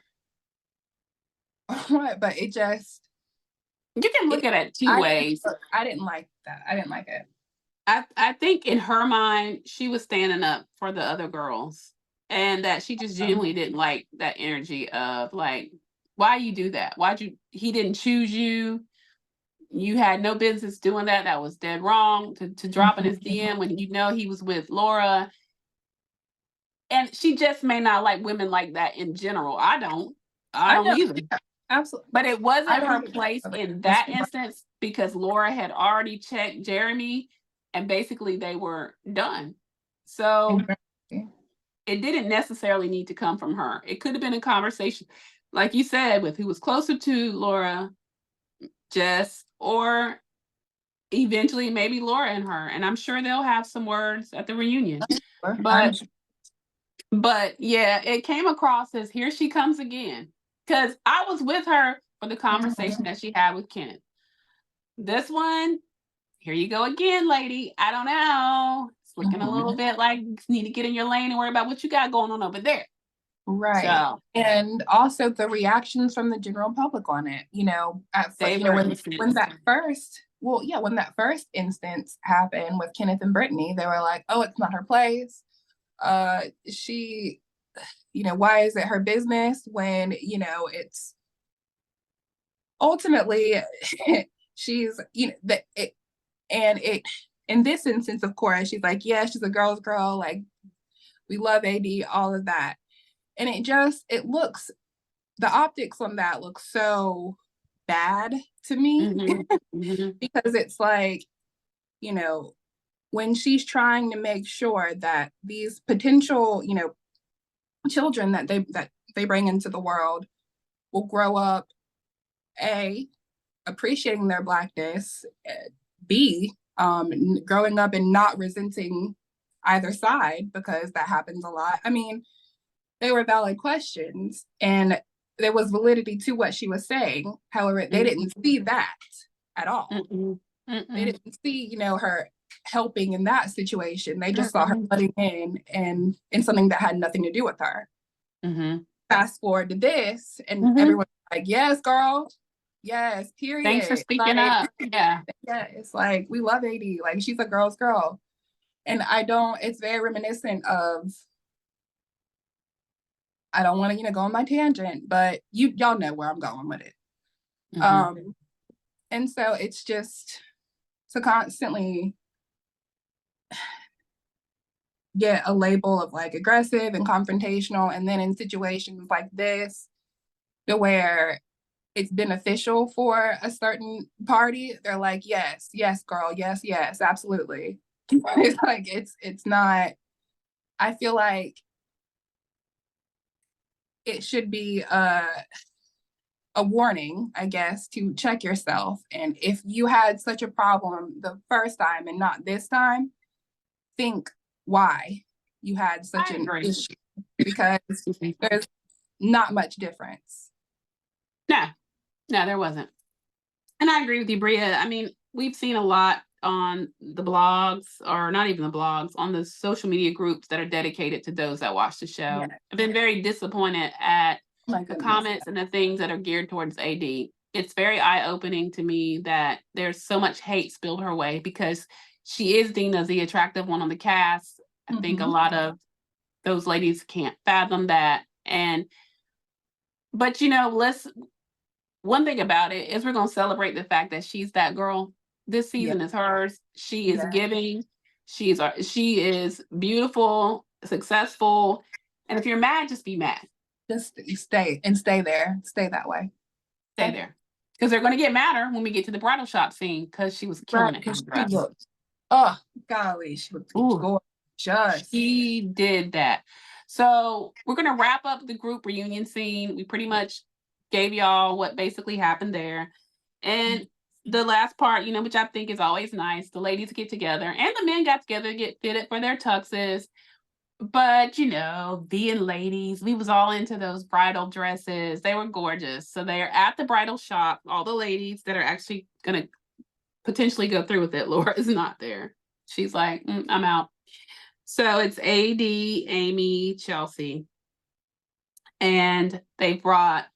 what, but it just, you can look at it two ways. I didn't like that. I didn't like it. I think in her mind, she was standing up for the other girls, and that she just genuinely didn't like that energy of like, why you do that? He didn't choose you. You had no business doing that. That was dead wrong to drop in his DM when he was with Laura. And she just may not like women like that in general. I don't either. Yeah, absolutely. But it wasn't her place in that instance, because Laura had already checked Jeremy and basically they were done. So it didn't necessarily need to come from her. It could have been a conversation, like you said, with who was closer to Laura, Jess, or eventually maybe Laura and her. And I'm sure they'll have some words at the reunion. But yeah, it came across as here she comes again. Because I was with her for the conversation that she had with Kenneth. This one, here you go again, lady. I don't know. It's looking a little bit like you need to get in your lane and worry about what you got going on over there. Right. So, and also the reactions from the general public on it, when that first instance happened with Kenneth and Brittany, they were like, oh, it's not her place. She, why is it her business when, it's ultimately she's, in this instance, of course, she's like, yeah, she's a girl's girl. Like, we love AD, all of that. And the optics on that look so bad to me because it's like, when she's trying to make sure that these potential, children that they bring into the world will grow up, A, appreciating their Blackness, B, growing up and not resenting either side, because that happens a lot. I mean, they were valid questions and there was validity to what she was saying. However, they didn't see that at all. They didn't see, her helping in that situation. They just saw her putting in something that had nothing to do with her. Fast forward to this, and everyone's like, yes, girl. Yes, period. Thanks for speaking up. Yeah. Yeah, it's like, we love AD. Like, she's a girl's girl. And it's very reminiscent of, I don't want to, go on my tangent, but y'all know where I'm going with it. And so it's just to constantly get a label of like aggressive and confrontational, and then in situations like this, to where it's beneficial for a certain party, they're like, yes, girl, yes, absolutely. It's like, it's not, I feel like it should be a a warning, I guess, to check yourself. And if you had such a problem the first time and not this time, think why you had such I an agree. issue, because there's not much difference. No, there wasn't. And I agree with you, Bria. I mean, we've seen a lot on the blogs, or not even the blogs, on the social media groups that are dedicated to those that watch the show. Yeah. I've been very disappointed at My the goodness. comments and the things that are geared towards AD. It's very eye-opening to me that there's so much hate spilled her way because she is deemed as the attractive one on the cast. I think a lot of those ladies can't fathom that. But one thing about it is we're going to celebrate the fact that she's that girl. This season is hers. She is giving. She is beautiful, successful. And if you're mad, just be mad. Just stay there. Stay that way. Stay there. Because they're going to get madder when we get to the bridal shop scene, because she was killing it. Because she looked, oh, golly, she looked gorgeous. She did that. So we're going to wrap up the group reunion scene. We pretty much gave y'all what basically happened there. And the last part, which I think is always nice, the ladies get together and the men got together to get fitted for their tuxes. But, being ladies, we was all into those bridal dresses. They were gorgeous. So they're at the bridal shop. All the ladies that are actually going to potentially go through with it. Laura is not there. She's like, I'm out. So it's AD, Amy, Chelsea. And they brought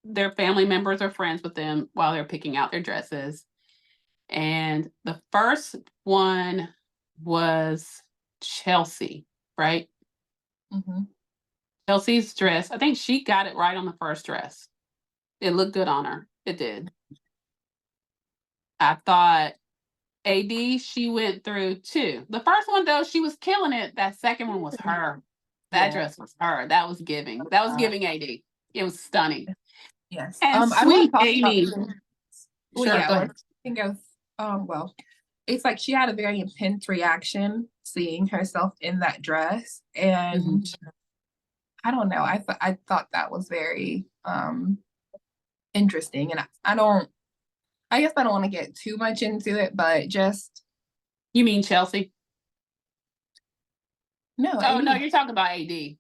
their family members or friends with them while they're picking out their dresses. And the first one was Chelsea, right? Chelsea's dress, I think she got it right on the first dress. It looked good on her. It did. I thought AD, she went through too. The first one, though, she was killing it. That second one was her. That dress was her. That was giving. That was giving AD. It was stunning. Yes. And sweet Amy. Sure, well, it's like she had a very intense reaction seeing herself in that dress. And I don't know. I thought that was very interesting. And I guess I don't want to get too much into it, but just. You mean Chelsea? No. Oh, no, you're talking about AD.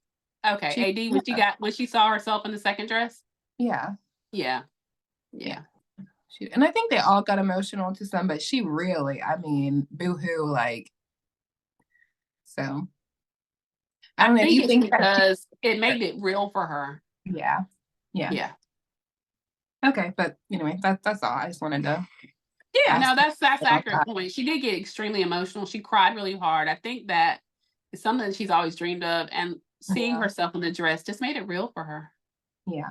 Okay, AD, when she saw herself in the second dress? Yeah. Yeah. And I think they all got emotional to some, but she really, boo-hoo, so. I don't know. Do you think because it made it real for her? Yeah. Okay, but anyway, that's all. I just wanted to. Yeah, no, that's accurate point. She did get extremely emotional. She cried really hard. I think that is something that she's always dreamed of, and seeing herself in the dress just made it real for her. Yeah.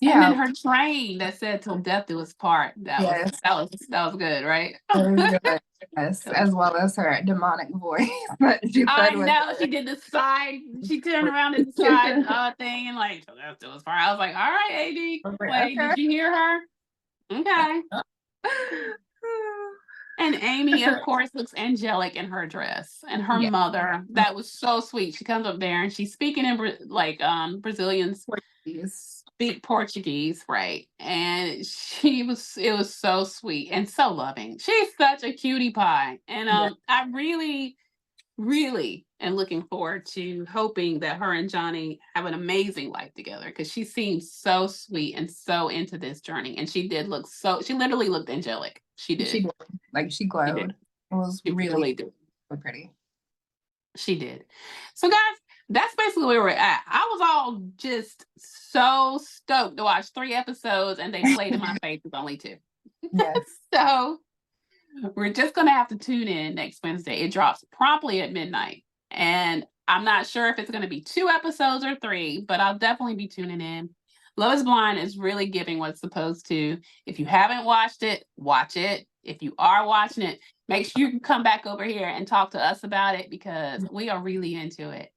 And then her train that said "till death do us part." That was good, right? Good. Yes, as well as her demonic voice. I know she did the side. She turned around and the side thing and like "till death do us part." I was like, "All right, AD, wait, did you hear her?" Okay. And Amy, of course, looks angelic in her dress, and her mother. That was so sweet. She comes up there and she's speaking in Brazilians speak Portuguese, right? And it was so sweet and so loving. She's such a cutie pie, and I really, really am looking forward to hoping that her and Johnny have an amazing life together, because she seems so sweet and so into this journey, and she literally looked angelic. She did. She glowed. She did. It was really pretty. She did. So guys, that's basically where we're at. I was all just so stoked to watch 3 episodes, and they played in my face with only 2. Yes. So we're just going to have to tune in next Wednesday. It drops promptly at midnight. And I'm not sure if it's going to be 2 episodes or 3, but I'll definitely be tuning in. Love is Blind is really giving what it's supposed to. If you haven't watched it, watch it. If you are watching it, make sure you can come back over here and talk to us about it, because we are really into it.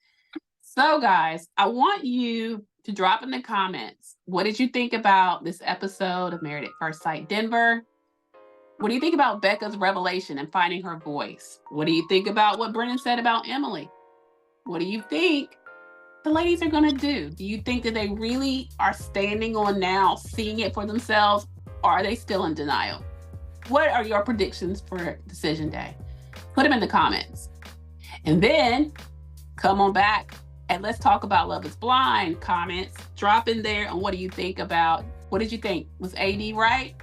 So guys, I want you to drop in the comments, what did you think about this episode of Married at First Sight Denver? What do you think about Becca's revelation and finding her voice? What do you think about what Brennan said about Emily? What do you think the ladies are going to do? Do you think that they really are standing on now, seeing it for themselves, or are they still in denial? What are your predictions for decision day? Put them in the comments. And then come on back and let's talk about Love is Blind comments. Drop in there on what do you think about, what did you think? Was AD right?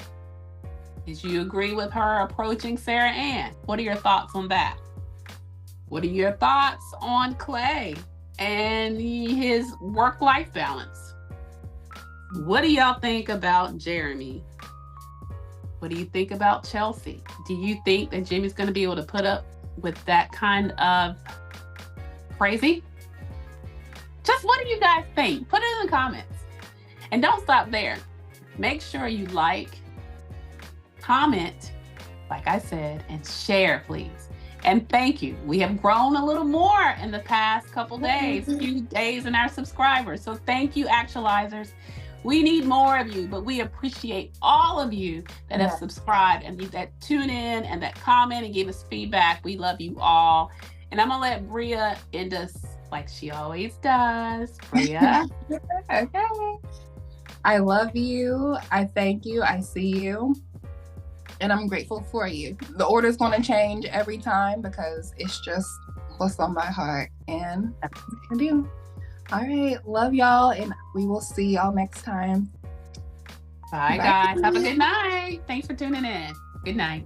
Did you agree with her approaching Sarah Ann? What are your thoughts on that? What are your thoughts on Clay and his work-life balance? What do y'all think about Jeremy? What do you think about Chelsea? Do you think that Jimmy's going to be able to put up with that kind of crazy? Just what do you guys think? Put it in the comments. And don't stop there. Make sure you like, comment, like I said, and share, please. And thank you. We have grown a little more in the past couple days, few days in our subscribers. So thank you, actualizers. We need more of you, but we appreciate all of you that have subscribed and that tune in and that comment and give us feedback. We love you all. And I'm going to let Bria end us like she always does. Bria. Okay. I love you. I thank you. I see you. And I'm grateful for you. The order's going to change every time because it's just what's on my heart. And that's what I'm going to do. All right. Love y'all. And we will see y'all next time. Bye, guys. Have a good night. Thanks for tuning in. Good night.